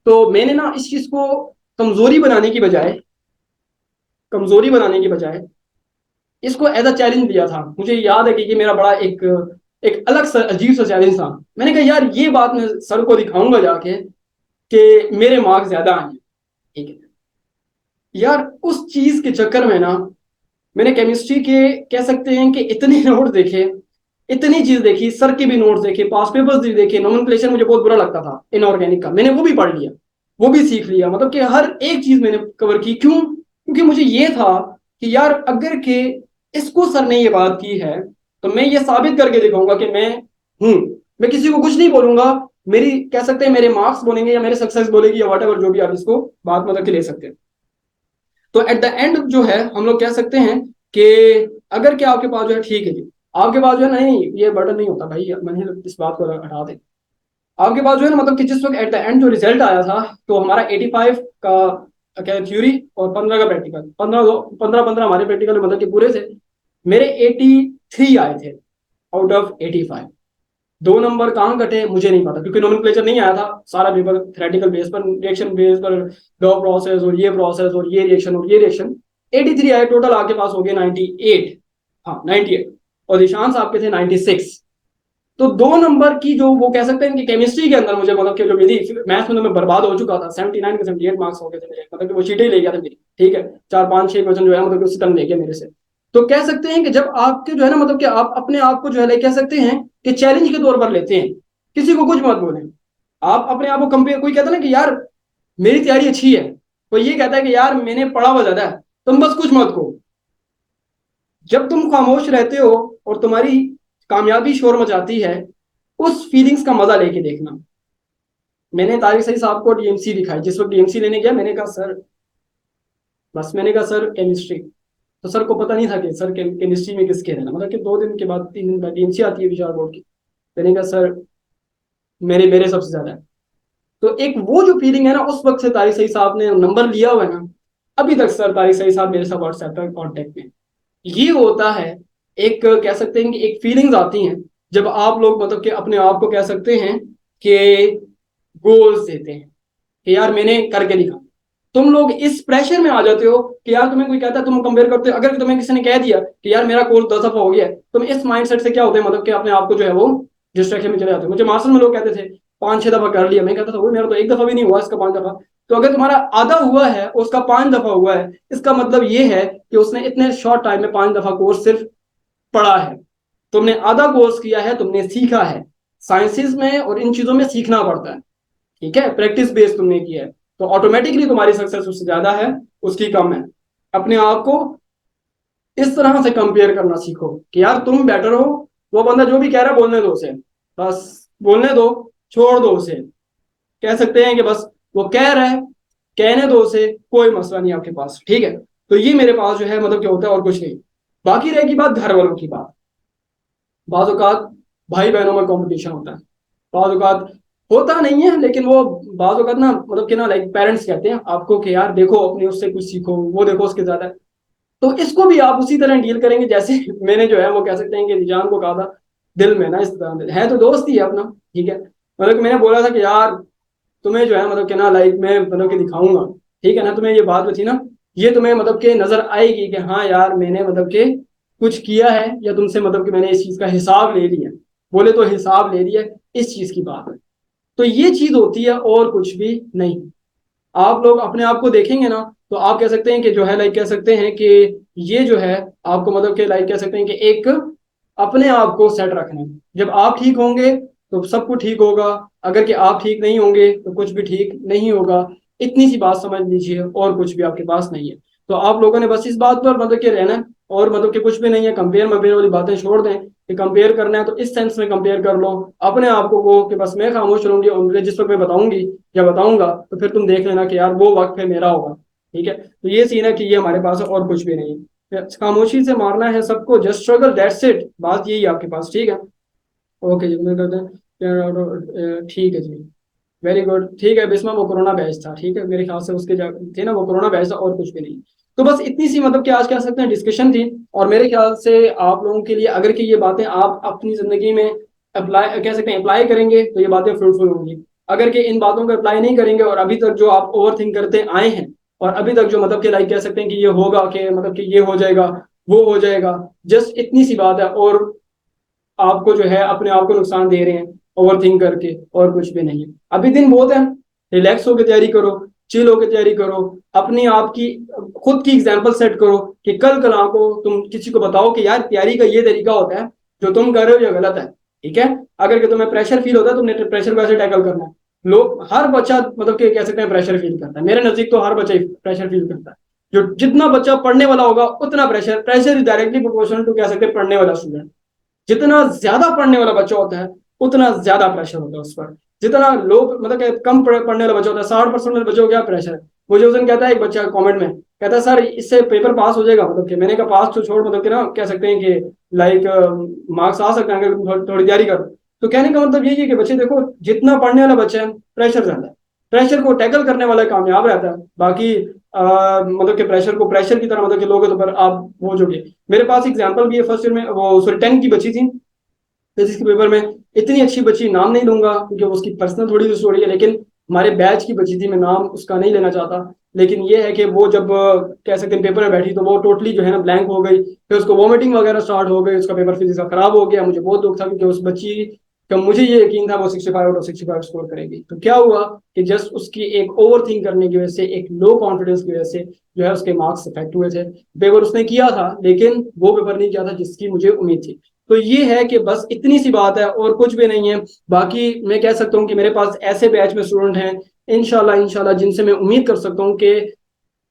तो मैंने ना इस चीज को कमजोरी बनाने की बजाय कमजोरी बनाने की बजाय इसको एज अ चैलेंज लिया था। मुझे याद है कि ये मेरा बड़ा एक एक अलग सा अजीब सा चैलेंज था। मैंने कहा यार ये बात मैं सर को दिखाऊंगा जाके कि मेरे मार्क्स ज्यादा आए हैं। ठीक है यार, उस चीज के चक्कर में ना मैंने केमिस्ट्री के कह सकते हैं कि इतने नोट देखे, इतनी चीज देखी, सर के भी नोट्स देखे, पास पेपर्स भी देखे। नोमेनक्लेचर मुझे बहुत बुरा लगता था इनऑर्गेनिक का, मैंने वो भी पढ़ लिया, वो भी सीख लिया। मतलब कि हर एक चीज मैंने कवर की। क्यों? क्योंकि मुझे ये था कि यार अगर के इसको सर ने ये बात की है, तो मैं ये साबित करके दिखाऊंगा कि मैं हूं। मैं किसी को कुछ नहीं बोलूंगा, मेरी कह सकते हैं मेरे मार्क्स बोलेंगे या मेरे सक्सेस बोलेगी या वट एवर, जो भी आप इसको बात मतलब के ले सकते हैं। तो एट द एंड जो है हम लोग कह सकते हैं कि अगर क्या आपके पास जो है, ठीक है जी, आपके पास जो है नहीं, ये बर्डन नहीं होता भाई, मैंने इस बात को हटा दे। आपके पास जो है ना, मतलब कि जिस वक्त एट द एंड जो रिजल्ट आया था, तो हमारा 85 का क्या थ्योरी और 15 का प्रैक्टिकल, 15 हमारे प्रैक्टिकल में मतलब कि पूरे थे। मेरे 83 आए थे आउट ऑफ 85। 2 नंबर कहाँ कटे मुझे नहीं पता, क्योंकि नोमेनक्लेचर नहीं आया था। सारा पेपर थ्योरेटिकल बेस पर, रिएक्शन बेस पर, दो प्रोसेस और ये रिएक्शन और ये रिएक्शन। 83 आए टोटल, आपके पास हो गए 98। हाँ 98। और निशांत साहब के थे 96। तो 2 नंबर की जो वो कह सकते हैं कि केमिस्ट्री के अंदर मुझे मतलब कि जो मेरी मैथ्स में तो मैं बर्बाद हो चुका था। 79 के 78 मार्क्स हो गए थे मेरे, मतलब कि वो चीटें ही ले गया था मेरी। ठीक है, 4 5 6 क्वेश्चन जो है मतलब उसी तरह ले गया मेरे से। तो कह सकते हैं कि जब आपके जो है ना, मतलब कि आप अपने आप को जो है कह सकते हैं कि चैलेंज के तौर पर लेते हैं, किसी को कुछ मत बोलें। आप अपने आप को कंपेयर, कोई कहता है ना कि यार मेरी तैयारी अच्छी है, कोई ये कहता है कि यार मैंने पढ़ा हुआ ज्यादा है, तुम बस कुछ मत कहो। जब तुम खामोश रहते हो और तुम्हारी कामयाबी शोर मचाती है, उस फीलिंग्स का मजा लेके देखना। मैंने तारिक सही साहब को डीएमसी दिखाई, जिस वक्त डीएमसी लेने गया, मैंने कहा सर, बस मैंने कहा सर केमिस्ट्री। तो सर को पता नहीं था कि सर केमिस्ट्री में किसके रहना, मतलब कि 2 दिन के बाद 3 दिन बाद डीएमसी आती है विचार बोर्ड की। मैंने कहा सर मेरे मेरे सबसे ज्यादा है। तो एक वो जो फीलिंग है ना, उस वक्त से तारिक सही साहब ने नंबर लिया हुआ है ना, अभी तक सर तारिक सही साहब मेरे साथ व्हाट्सएप पर कॉन्टेक्ट में। ये होता है, एक कह सकते हैं कि एक फीलिंग्स आती हैं जब आप लोग मतलब कि अपने आप को कह सकते हैं कि गोल्स देते हैं कि यार मैंने करके दिखा। तुम लोग इस प्रेशर में आ जाते हो कि यार तुम्हें कोई कहता है, तुम कंपेयर करते हो। अगर तुम्हें किसी ने कह दिया कि यार मेरा कोर्स 10 दफा हो गया है, तुम इस माइंडसेट से क्या होते हैं, मतलब कि अपने आप को जो है वो डिस्ट्रैक्शन में चले जाते हो। मुझे मास्टर में लोग कहते थे 5 6 दफा कर लिया, मैं कहता था वो मेरा तो 1 दफा भी नहीं हुआ, इसका 5 दफा। तो अगर तुम्हारा आधा हुआ है और उसका 5 दफा हुआ है, इसका मतलब ये है कि उसने इतने शॉर्ट टाइम में 5 दफा कोर्स सिर्फ पढ़ा है। तुमने आधा कोर्स किया है, तुमने सीखा है। साइंसेज में और इन चीजों में सीखना पड़ता है। ठीक है, प्रैक्टिस बेस तुमने किया है, तो ऑटोमेटिकली तुम्हारी सक्सेस उससे ज्यादा है, उसकी कम है। अपने आप को इस तरह से कंपेयर करना सीखो कि यार तुम बेटर हो। वो बंदा जो भी कह रहा है बोलने दो उसे, बस बोलने दो, छोड़ दो उसे। कह सकते हैं कि बस वो कह रहा है, कहने दो उसे, कोई मसला नहीं आपके पास। ठीक है, तो ये मेरे पास जो है मतलब क्या होता है, और कुछ नहीं। बाकी रहेगी बात घर वालों की बात। बाज़ औक़ात भाई बहनों में कंपटीशन होता है, बाज़ औक़ात होता नहीं है, लेकिन वो बाज़ औक़ात ना मतलब कि ना लाइक पेरेंट्स कहते हैं आपको कि यार देखो अपने उससे कुछ सीखो, वो देखो उसके ज्यादा है। तो इसको भी आप उसी तरह डील करेंगे जैसे मैंने जो है वो कह सकते हैं कि निजान को कहा था, दिल में ना इस तरह है, तो दोस्त ही है अपना। ठीक है, मतलब कि मैंने बोला था कि यार तुम्हें जो है मतलब कि ना लाइक मैं मतलब कि दिखाऊंगा। ठीक है ना, तुम्हें ये बात बची ना, ये तुम्हें मतलब कि नजर आएगी कि हाँ यार मैंने मतलब कि कुछ किया है, या तुमसे मतलब कि मैंने इस चीज का हिसाब ले लिया। बोले तो हिसाब ले लिया, इस चीज की बात है। तो ये चीज होती है और कुछ भी नहीं। आप लोग अपने आप को देखेंगे ना, तो आप कह सकते हैं कि जो है लाइक कह सकते हैं कि ये जो है आपको मतलब कि लाइक कह सकते हैं कि एक अपने आप को सेट रखना है। जब आप ठीक होंगे तो सब कुछ ठीक होगा, अगर कि आप ठीक नहीं होंगे तो कुछ भी ठीक नहीं होगा। इतनी सी बात समझ लीजिए, और कुछ भी आपके पास नहीं है। तो आप लोगों ने बस इस बात पर मतलब कि रहना है, और मतलब कि कुछ भी नहीं है। कंपेयर मपेयर वाली बातें छोड़ दें कि कंपेयर करना है तो इस सेंस में कंपेयर कर लो अपने आप को कि बस मैं खामोश रहूंगी, और मुझे जिस वक्त मैं बताऊंगी या बताऊंगा तो फिर तुम देख लेना कि यार वो वक्त फिर मेरा होगा। ठीक है, तो ये सीन है कि ये हमारे पास है और कुछ भी नहीं है। खामोशी से मारना है सबको, जस्ट स्ट्रगल, दैट्स इट, बात यही है आपके पास। ठीक है, ओके जी, उम्मीद करते हैं ठीक है जी, वेरी गुड। ठीक है, बिस्मा वो कोरोना बैच था, ठीक है मेरे ख्याल से उसके थे ना, वो कोरोना बैच था और कुछ भी नहीं। तो बस इतनी सी मतलब कि आज कह सकते हैं डिस्कशन थी, और मेरे ख्याल से आप लोगों के लिए अगर कि ये बातें आप अपनी जिंदगी में अप्लाई कह सकते हैं अप्लाई करेंगे तो ये बातें फ्रूटफुल होंगी। अगर कि इन बातों को अप्लाई नहीं करेंगे और अभी तक जो आप ओवर थिंक करते आए हैं, और अभी तक जो मतलब कि लाइक कह सकते हैं कि ये होगा, कि मतलब कि ये हो जाएगा, वो हो जाएगा, जस्ट इतनी सी बात है, और आपको जो है अपने आप को नुकसान दे रहे हैं ओवर थिंक करके, और कुछ भी नहीं है। अभी दिन बहुत है, रिलैक्स होकर तैयारी करो, चिल होकर तैयारी करो, अपनी आप की खुद की एग्जाम्पल सेट करो कि कल कल को तुम किसी को बताओ कि यार तैयारी का ये तरीका होता है, जो तुम कर रहे हो ये गलत है। ठीक है, अगर कि तुम्हें प्रेशर फील होता है, तुमने प्रेशर को ऐसे टैकल करना है। लोग, हर बच्चा मतलब कि कह सकते हैं प्रेशर फील करता है, मेरे नजदीक तो हर बच्चा ही प्रेशर फील करता है। जो जितना बच्चा पढ़ने वाला होगा उतना pressure, pressure is directly proportional to कह सकते हैं पढ़ने वाला स्टूडेंट। जितना ज्यादा पढ़ने वाला बच्चा होता है उतना ज्यादा प्रेशर होता है उस पर। जितना लोग मतलब कि कम पढ़ने वाला बच्चा होता है, 60% वाले बच्चों को क्या प्रेशर है। मुझे उस दिन कहता है एक बच्चा कमेंट में, कहता है सर इससे पेपर पास हो जाएगा, मतलब कि मैंने कहा पास तो छोड़, मतलब कि ना कह सकते हैं कि लाइक मार्क्स आ सकते हैं अगर तुम थोड़ी तैयारी करो। तो कहने का मतलब यही है कि बच्चे देखो, जितना पढ़ने वाला बच्चा है प्रेशर ज्यादा है, प्रेशर को टैकल करने वाला कामयाब रहता है। बाकी मतलब कि प्रेशर को प्रेशर की तरह मतलब कि लोगे तो पर आप हो जाओगे। मेरे पास एग्जांपल भी है, फर्स्ट ईयर में वो सॉरी 10 की बच्ची थी फिजिक्स के पेपर में, इतनी अच्छी बच्ची, नाम नहीं लूंगा क्योंकि उसकी पर्सनल थोड़ी सी स्टोरी है, लेकिन हमारे बैच की बच्ची थी, मैं नाम उसका नहीं लेना चाहता। लेकिन ये है कि वो जब कह सकते हैं पेपर में बैठी तो वो टोटली जो है ना ब्लैंक हो गई, फिर उसको वॉमिटिंग वगैरह स्टार्ट हो गई, उसका पेपर फिजिक्स का खराब हो गया। मुझे बहुत दुख था क्योंकि उस बच्ची का मुझे ये यकीन था वो 65 आउट ऑफ 65 स्कोर करेगी। तो क्या हुआ कि जस्ट उसकी एक ओवर थिंक करने की वजह से, एक लो कॉन्फिडेंस की वजह से जो है उसके मार्क्स इफेक्ट हुए थे। पेपर उसने किया था लेकिन वो पेपर नहीं किया था जिसकी मुझे उम्मीद थी। तो ये है कि बस इतनी सी बात है और कुछ भी नहीं है। बाकी मैं कह सकता हूँ कि मेरे पास ऐसे बैच में स्टूडेंट हैं इंशाल्लाह इंशाल्लाह जिनसे मैं उम्मीद कर सकता हूँ कि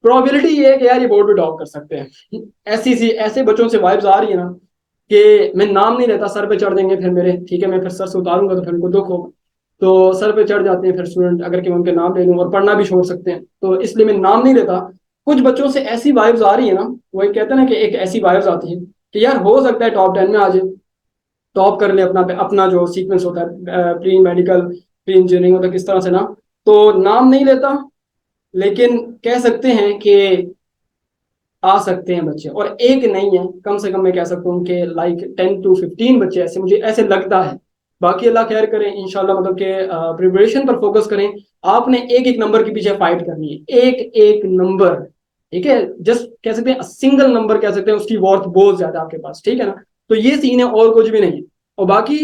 प्रोबेबिलिटी ये है कि यार ये बोर्ड पे टॉप कर सकते हैं। ऐसी सी ऐसे बच्चों से वाइब्स आ रही है ना कि मैं नाम नहीं लेता, सर पे चढ़ देंगे फिर मेरे, ठीक है मैं फिर सर से उतारूंगा तो फिर उनको दुख होगा। तो सर पे चढ़ जाते हैं फिर स्टूडेंट, अगर कि मैं उनके नाम ले लूँ, और पढ़ना भी छोड़ सकते हैं, तो इसलिए मैं नाम नहीं लेता। कुछ बच्चों से ऐसी वाइब्स आ रही है ना, वो एक कहते हैं ना कि एक ऐसी वाइब्स आती है कि यार हो सकता है टॉप 10 में आ जाए, टॉप कर ले अपना अपना जो सीक्वेंस होता है प्री मेडिकल प्री इंजीनियरिंग होता है किस तरह से ना। तो नाम नहीं लेता, लेकिन कह सकते हैं कि आ सकते हैं बच्चे, और एक नहीं है, कम से कम मैं कह सकता हूँ कि लाइक 10 to 15 बच्चे ऐसे, मुझे ऐसे लगता है। बाकी अल्लाह खैर करें इंशाल्लाह, मतलब कि प्रिपरेशन पर फोकस करें। आपने एक एक नंबर के पीछे फाइट करनी है, एक एक नंबर। ठीक है, जस्ट कह सकते हैं सिंगल नंबर कह सकते हैं उसकी वर्थ बहुत ज्यादा आपके पास, ठीक है ना। तो ये सीन है और कुछ भी नहीं है। और बाकी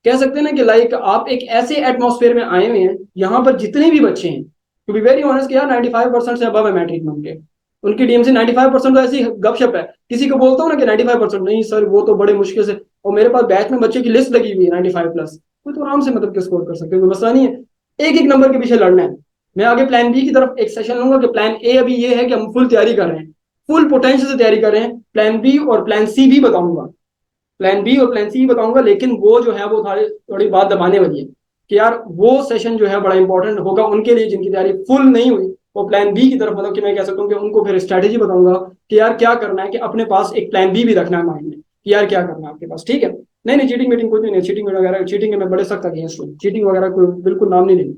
कह सकते हैं ना कि लाइक आप एक ऐसे एटमोसफेयर में आए हुए हैं, यहाँ पर जितने भी बच्चे हैं, टू बी वेरी ऑनेस्ट, यार 95% से अबव है मैट्रिक में उनके, उनकी टीम से 95% तो ऐसी गपशप है। किसी को बोलता हूँ ना कि 95% नहीं सर वो तो बड़े मुश्किल से, और मेरे पास बैच में बच्चे की लिस्ट लगी हुई है 95+, कोई तो आराम से मतलब स्कोर कर सकते हैं, कोई मसला नहीं है। एक एक नंबर के पीछे लड़ना है। मैं आगे प्लान बी की तरफ एक सेशन लूंगा कि प्लान ए अभी ये है कि हम फुल तैयारी कर रहे हैं, फुल पोटेंशियल से तैयारी कर रहे हैं। प्लान बी और प्लान सी भी बताऊंगा, प्लान बी और प्लान सी बताऊंगा, लेकिन वो जो है वो थोड़ी थोड़ी बात दबाने वाली है कि यार वो सेशन जो है बड़ा इंपॉर्टेंट होगा उनके लिए जिनकी तैयारी फुल नहीं हुई। वो प्लान बी की तरफ मतलब कि मैं कह सकता हूँ कि उनको फिर स्ट्रैटेजी बताऊंगा कि यार क्या करना है, कि अपने पास एक प्लान बी भी रखना है माइंड में कि यार क्या करना है आपके पास। ठीक है, नहीं नहीं चीटिंग मीटिंग कुछ नहीं, चीटिंग वगैरह, चीटिंग के मैं बड़े सख्त अगेंस्ट हूँ, चीटिंग वगैरह कोई बिल्कुल नाम नहीं लेंगे,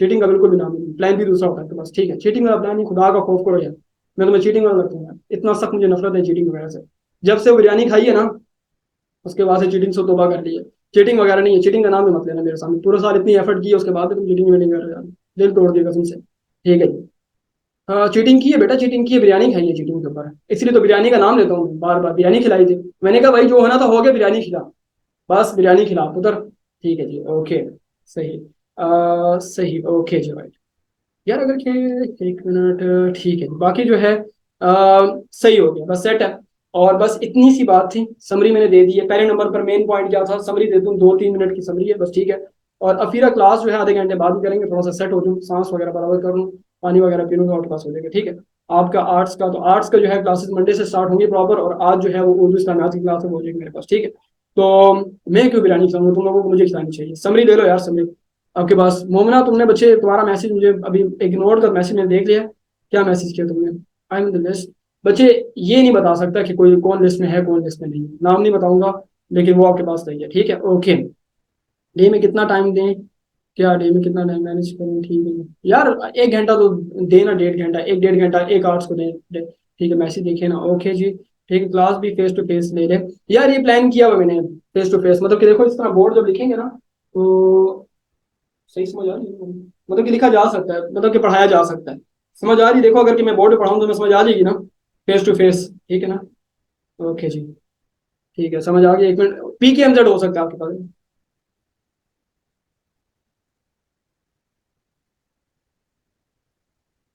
चीटिंग का बिल्कुल भी नाम नहीं। प्लान बी दूसरा होता है तो बस, ठीक है चीटिंग वाला प्लान नहीं, खुदा का खौफ करो यार। मैं तुम्हें चीटिंग वाला लगता हूँ यार, इतना सख्त मुझे नफरत है चीटिंग वगैरह से। जब से वो बिरयानी खाई है ना उसके बाद से चीटिंग से तौबा कर ली है। चीटिंग वगैरह नहीं है, चीटिंग का नाम भी मत लेना मेरे सामने, पूरा साल इतनी एफर्ट की है उसके बाद भी तुम चीटिंग में नहीं कर रहे यार, दिल तोड़ दिया कसम से। ठीक है जी, हाँ चीटिंग की है बेटा, चीटिंग की है, बिरयानी खाई है चीटिंग के ऊपर, इसलिए तो बिरयानी का नाम लेता हूँ मैं, बार बार बिरयानी खिलाई थी। मैंने कहा भाई जो होना था हो गया, बिरयानी खिला, बस बिरयानी खिला उधर। ठीक है जी, ओके, सही, सही, ओके जी भाई। यार अगर के एक मिनट, ठीक है बाकी जो है सही हो गया, बस सेट है। और बस इतनी सी बात थी, समरी मैंने दे दी है। पहले नंबर पर मेन पॉइंट क्या था, समरी दे दूं, 2-3 मिनट की समरी है बस, ठीक है। और अफीरा क्लास जो है आधे घंटे बाद भी करेंगे, थोड़ा सा सेट हो जाऊँ, सांस वगैरह बराबर कर लूँ, पानी वगैरह पी लूँ तो आपके पास हो जाएगा, ठीक है। आपका आर्ट्स का, तो आर्ट्स का जो है क्लासेस मंडे से स्टार्ट होंगी प्रॉपर, और आज जो है वो उर्दू इस्लामियात की क्लास हो जाएगी मेरे पास, ठीक है। तो मैं क्यों बिरयानी खिलाऊंगा तुम लोगों को, मुझे खिलानी चाहिए। समरी ले लो यार, समरी आपके पास। मोमना तुमने बच्चे तुम्हारा मैसेज मुझे अभी इग्नोर कर, मैसेज मैंने देख लिया। क्या मैसेज किया तुमने? I am the list. बच्चे ये नहीं बता सकता कि कोई कौन लिस्ट में है कौन लिस्ट में नहीं है, नाम नहीं बताऊंगा, लेकिन वो आपके पास नहीं है, ठीक है। ओके, डे में कितना टाइम दें? क्या डे में कितना टाइम मैनेज करें? ठीक है यार, 1 घंटा तो देना, 1.5 घंटा, 1 1.5 घंटा एक आर्ट्स को ठीक है। मैसेज देखे ना, ओके जी, ठीक है। क्लास भी फेस टू फेस ले ले। यार ये प्लान किया हुआ मैंने, फेस टू फेस, मतलब कि देखो इस तरह बोर्ड जब लिखेंगे ना तो सही समझ आ रही है, मतलब कि लिखा जा सकता है, मतलब कि पढ़ाया जा सकता है। समझ आ रही है? देखो अगर कि मैं बोर्ड पे पढ़ाऊँ तो मैं समझ आ जाएगी ना, फेस टू फेस, ठीक है ना। ओके जी, ठीक है, समझ आ गया। 1 मिनट, PKMZ हो सकता है आपके पास?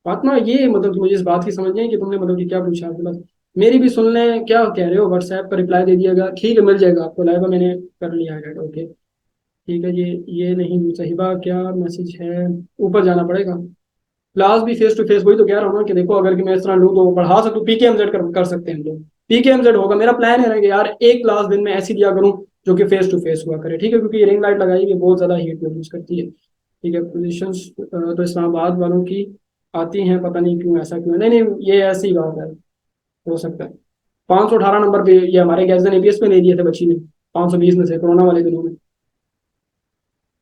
बात ना ये, मतलब कि मुझे इस बात की समझ नहीं है कि तुमने मतलब कि क्या पूछा आपके पास। मेरी भी सुन लें, क्या कह रहे हो? व्हाट्सएप पर रिप्लाई दे दिएगा, ठीक है, मिल जाएगा आपको, लाइव मैंने कर लिया है, ओके। ठीक है, ये नहीं सहीबा, क्या मैसेज है? ऊपर जाना पड़ेगा। क्लास भी फेस टू फेस, वही तो कह रहा हूँ ना कि देखो अगर कि मैं इस तरह लूँ तो पढ़ा सकूँ, PKMZ कर सकते हैं हम लोग। PKMZ होगा, मेरा प्लान है ना कि यार एक क्लास दिन में ऐसी दिया करूँ जो कि फेस टू फेस हुआ करे, ठीक है, क्योंकि रिंग लाइट लगाई हुई बहुत ज्यादा हीट प्रोड्यूस करती है, ठीक है। पोजिशंस तो इस्लामाबाद वालों की आती हैं, पता नहीं क्यों, ऐसा क्यों, नहीं नहीं ये ऐसी ही बात है, हो सकता है। 518 नंबर पे ये हमारे गैजन APS में ले दिए थे बच्ची ने, 520 में से, कोरोना वाले दिनों में।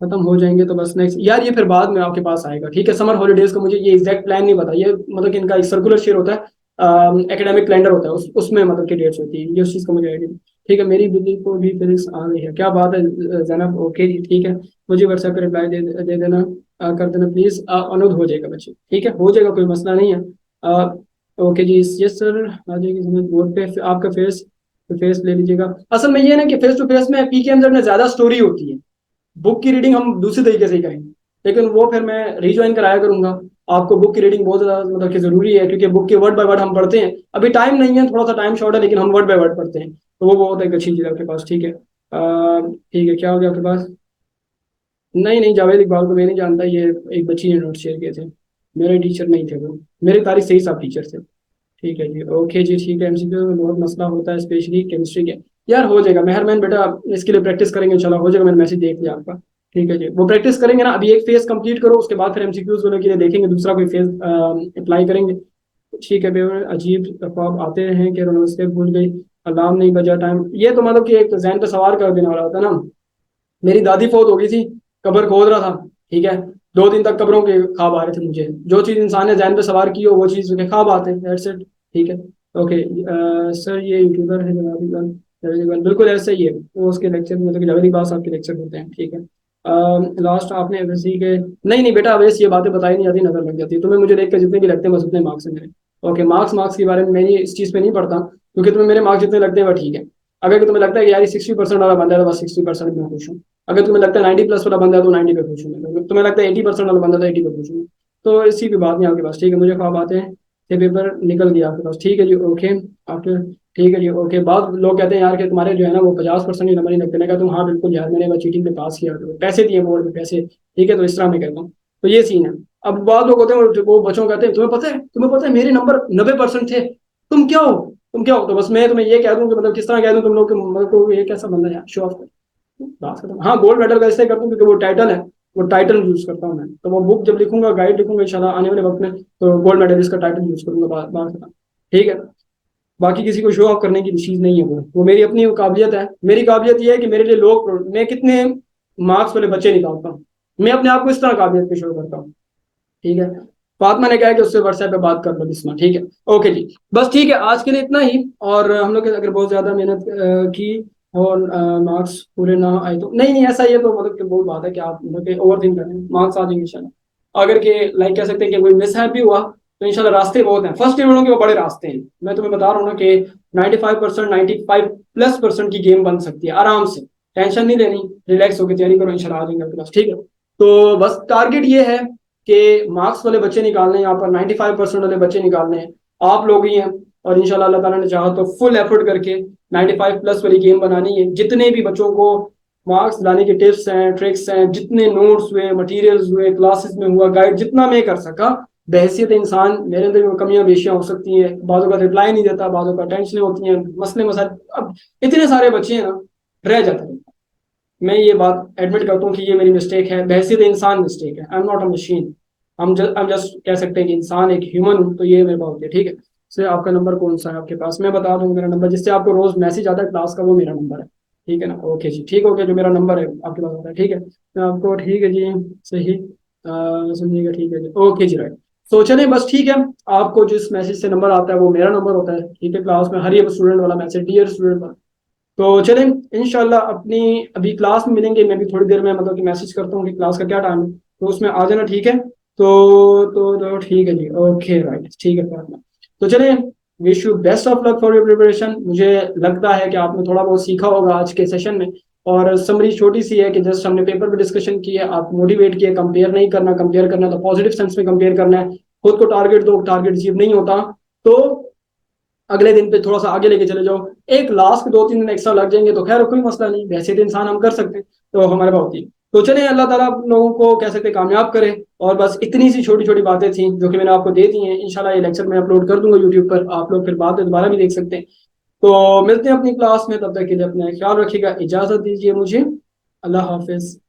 खत्म हो जाएंगे तो बस नेक्स्ट यार, ये फिर बाद में आपके पास आएगा, ठीक है। समर हॉलीडेज का मुझे ये एग्जैक्ट प्लान नहीं पता, ये मतलब कि इनका एक सर्कुलर शेयर होता है, एकेडमिक कैलेंडर होता है, उसमें मतलब की डेट्स होती है, ये उस चीज़ का मुझे आइडिया नहीं। ठीक है, मेरी बिल्ली को भी फिजिक्स आ गई है, क्या बात है जैनब, ओके जी, ठीक है। मुझे व्हाट्सएप पे रिप्लाई दे देना, कर देना प्लीज, अनुद हो जाएगा बच्चे, ठीक है, हो जाएगा, कोई मसला नहीं है। ओके जी, यस सर, आ जाएगी समझ। बोर्ड पे आपका फेस टू फेस ले लीजिएगा। असल में ये है ना कि फेस टू फेस में PKMZ में ज्यादा स्टोरी होती है, बुक की रीडिंग हम दूसरी तरीके से ही करेंगे, लेकिन वो फिर मैं रिज्वाइन कराया करूंगा। आपको बुक की रीडिंग बहुत ज्यादा मतलब कि जरूरी है, क्योंकि बुक के वर्ड बाय वर्ड हम पढ़ते हैं, अभी टाइम नहीं है, थोड़ा सा टाइम शॉर्ट है, लेकिन हम वर्ड बाय वर्ड पढ़ते हैं, तो वो बहुत एक अच्छी चीज़ है आपके पास, ठीक है। ठीक है, क्या हो गया आपके पास? नहीं नहीं, जावेद इकबाल को मैं नहीं जानता, ये एक बच्ची ने नोट शेयर किए थे, मेरे टीचर नहीं थे वो, मेरे तारीख सही साहब टीचर थे। ठीक है जी, ओके जी, ठीक है। MCQ में बहुत मसला होता है, स्पेशली केमिस्ट्री के। यार हो जाएगा मेहरबान बेटा, इसके लिए प्रैक्टिस करेंगे, चलो हो जाएगा, मैंने मैसेज देख लिया आपका। ठीक है जी, वो प्रैक्टिस करेंगे ना, अभी एक फेज कंप्लीट करो, उसके बाद फिर MCQs वालों के लिए देखेंगे, दूसरा कोई फेज अप्लाई करेंगे। ठीक है बेटा, अजीब ख्वाब आते हैं कि नमस्ते भूल गई, अलार्म नहीं बजा, टाइम, ये तो मतलब कि एक जहन पे सवार कर देने वाला होता है ना। मेरी दादी फौत हो गई थी, कब्र खोद रहा था, ठीक है। 2 दिन तक कब्रों के ख्वाब आ रहे थे मुझे, जो चीज़ इंसान ने जहन पे सवार की हो वो चीज़ के ख्वाब आते हैं, दैट्स इट, ठीक है। ओके, सर ये यूट्यूबर है जनाब इकबाल, जावेद इकबाल, बिल्कुल ऐसे ही है वो, उसके लेक्चर मतलब कि जावेद इकबाल साहब के लेक्चर होते हैं, ठीक है। लास्ट आपने एफएससी के, नहीं नहीं बेटा, अवैस ये बातें बताई नहीं जाती, नजर लग जाती है तुम्हें, मुझे देख के जितने भी लगते हैं बस उतने मार्क्स हैं मेरे। ओके, मार्क्स मार्क्स के बारे में मैं इस चीज़ पे नहीं पढ़ता, क्योंकि तुम्हें मेरे मार्क्स जितने लगते हैं वह ठीक है। अगर कि तुम्हें लगता है कि यार ये 60% वाला बंदा है तो बस 60% में खुश हूँ। अगर तुम्हें लगता है 90+ वाला बंदा है तो 90 पे खुश हूँ मैं। अगर तुम्हें लगता है 80% वाला बंदा है तो 80 पे खुश हूँ। तो इसी की बात नहीं आपके पास, ठीक है। मुझे ख्वाब आते हैं कि पेपर निकल गया आपके पास, ठीक है जी, ओके। आफ्टर, ठीक है जी, ओके। बाद लोग कहते हैं यार कि तुम्हारे जो है ना वो 50% ही नंबर नहीं लगते, मैं कहता हूँ हाँ बिल्कुल यार, मैंने चीटिंग में पास किया, तो पैसे दिए बोर्ड में पैसे, ठीक है, तो इस तरह मैं कहता हूँ। तो ये सीन है। अब बाद लोग होते हैं वो बच्चों को कहते हैं तुम्हें पता है मेरे नंबर 90% थे, तुम क्या हो, तुम क्या हो। तो बस मैं तुम्हें ये कह दूं कि मतलब किस तरह कह दूं तुम लोग कि मतलब को ये कैसा बंदा है यार, शो ऑफ। बात खत्म। हाँ, गोल्ड मेडल का इसलिए करता हूँ क्योंकि वो टाइटल है, वो टाइटल यूज करता हूँ मैं, तो वो बुक जब लिखूंगा, गाइड लिखूंगा इंशाल्लाह आने वाले वक्त में, तो गोल्ड मेडलिस्ट का टाइटल यूज करूंगा, बात खत्म, ठीक है। बाकी किसी को शो ऑफ करने की चीज नहीं है, वो मेरी अपनी काबिलियत है। मेरी काबिलियत ये है कि मेरे लिए लोग, मैं कितने मार्क्स वाले बच्चे निकालता हूँ, मैं अपने आप को इस तरह काबिलियत पे शो करता हूँ, ठीक है। फातिमा ने कहा कि उससे व्हाट्सएप पे बात कर लो बिस्मा, ठीक है। ओके जी, बस ठीक है, आज के लिए इतना ही। और हम लोग अगर बहुत ज्यादा मेहनत की और मार्क्स पूरे ना आए तो नहीं नहीं, ऐसा ये तो मतलब कि बहुत बात है कि आप मतलब ओवर थिंक करें, मार्क्स आ जाएंगे इंशाल्लाह। अगर के लाइक कह सकते हैं कि कोई मिस भी हुआ तो इंशाल्लाह रास्ते बहुत हैं, फर्स्ट ईयर वालों के वो बड़े रास्ते हैं, मैं तुम्हें बता रहा हूँ ना कि 95%, 95+% की गेम बन सकती है आराम से, टेंशन नहीं लेनी, रिलैक्स होकर तैयारी करो, इंशाल्लाह आ जाएंगे आपके पास, ठीक है। तो बस टारगेट ये है कि मार्क्स वाले बच्चे निकालने हैं, यहाँ पर 95% वाले बच्चे निकालने हैं, आप लोग ही हैं। और इंशाल्लाह अल्लाह ताला ने चाहा तो फुल एफर्ट करके 95+ वाली गेम बनानी है, जितने भी बच्चों को मार्क्स लाने के टिप्स हैं, ट्रिक्स हैं, जितने नोट्स हुए, मटेरियल्स हुए, क्लासेस में हुआ, गाइड जितना मैं कर सका बहैसियत इंसान मेरे अंदर भी कमियां बेशियां हो सकती हैं, बाजों का रिप्लाई नहीं देता, बाजों का टेंशनें होती हैं, मसले मसाइल, अब इतने सारे बच्चे हैं ना, रह जाते हैं। मैं ये बात एडमिट करता हूँ कि ये मेरी मिस्टेक है, बहैसियत इंसान मिस्टेक है, I am not a machine. हम जस्ट कह सकते हैं कि इंसान एक ह्यूमन हूँ, तो ये मेरे पास होती है, ठीक है। सर आपका नंबर कौन सा है आपके पास, मैं बता दूँ मेरा नंबर जिससे आपको रोज मैसेज आता है क्लास का, वो मेरा नंबर है, ठीक है ना। ओके जी, ठीक हो गया, जो मेरा नंबर है आपके पास आता है, ठीक है। मैं आपको, ठीक है जी, सही समझिएगा, ठीक है जी, ओके जी, राइट। तो चलिए बस ठीक है, आपको जिस मैसेज से नंबर आता है वो मेरा नंबर होता है, ठीक है। क्लास में हर एक स्टूडेंट वाला मैसेज, डियर स्टूडेंट वाला। तो चलें, इंशाल्लाह अपनी अभी क्लास में मिलेंगे, मैं भी थोड़ी देर में मतलब कि मैसेज करता हूँ कि क्लास का क्या टाइम है, तो उसमें आ जाना, ठीक है। तो ठीक है जी, ओके राइट, ठीक है फातिमा। तो चलिए, wish you best of luck for your preparation. मुझे लगता है कि आपने थोड़ा बहुत सीखा होगा आज के सेशन में, और समरी छोटी सी है कि जस्ट हमने पेपर पे डिस्कशन किया, आप मोटिवेट किए, कंपेयर नहीं करना, कंपेयर करना तो पॉजिटिव सेंस में कंपेयर करना है, खुद को टारगेट दो, टारगेट अचीव नहीं होता तो अगले दिन पे थोड़ा सा आगे लेके चले जाओ। एक लास्ट 2-3 दिन एक्स्ट्रा लग जाएंगे तो खैर कोई मसला नहीं, वैसे तो इंसान हम कर सकते हैं, तो हमारे पास होती है। तो चले, अल्लाह ताला आप लोगों को कह सकते हैं कामयाब करे। और बस इतनी सी छोटी छोटी बातें थी जो कि मैंने आपको दे दी हैं, इंशाल्लाह ये लेक्चर मैं अपलोड कर दूंगा यूट्यूब पर, आप लोग फिर बाद में दोबारा भी देख सकते हैं। तो मिलते हैं अपनी क्लास में, तब तक के लिए अपना ख्याल रखिएगा, इजाजत दीजिए मुझे, अल्लाह हाफिज।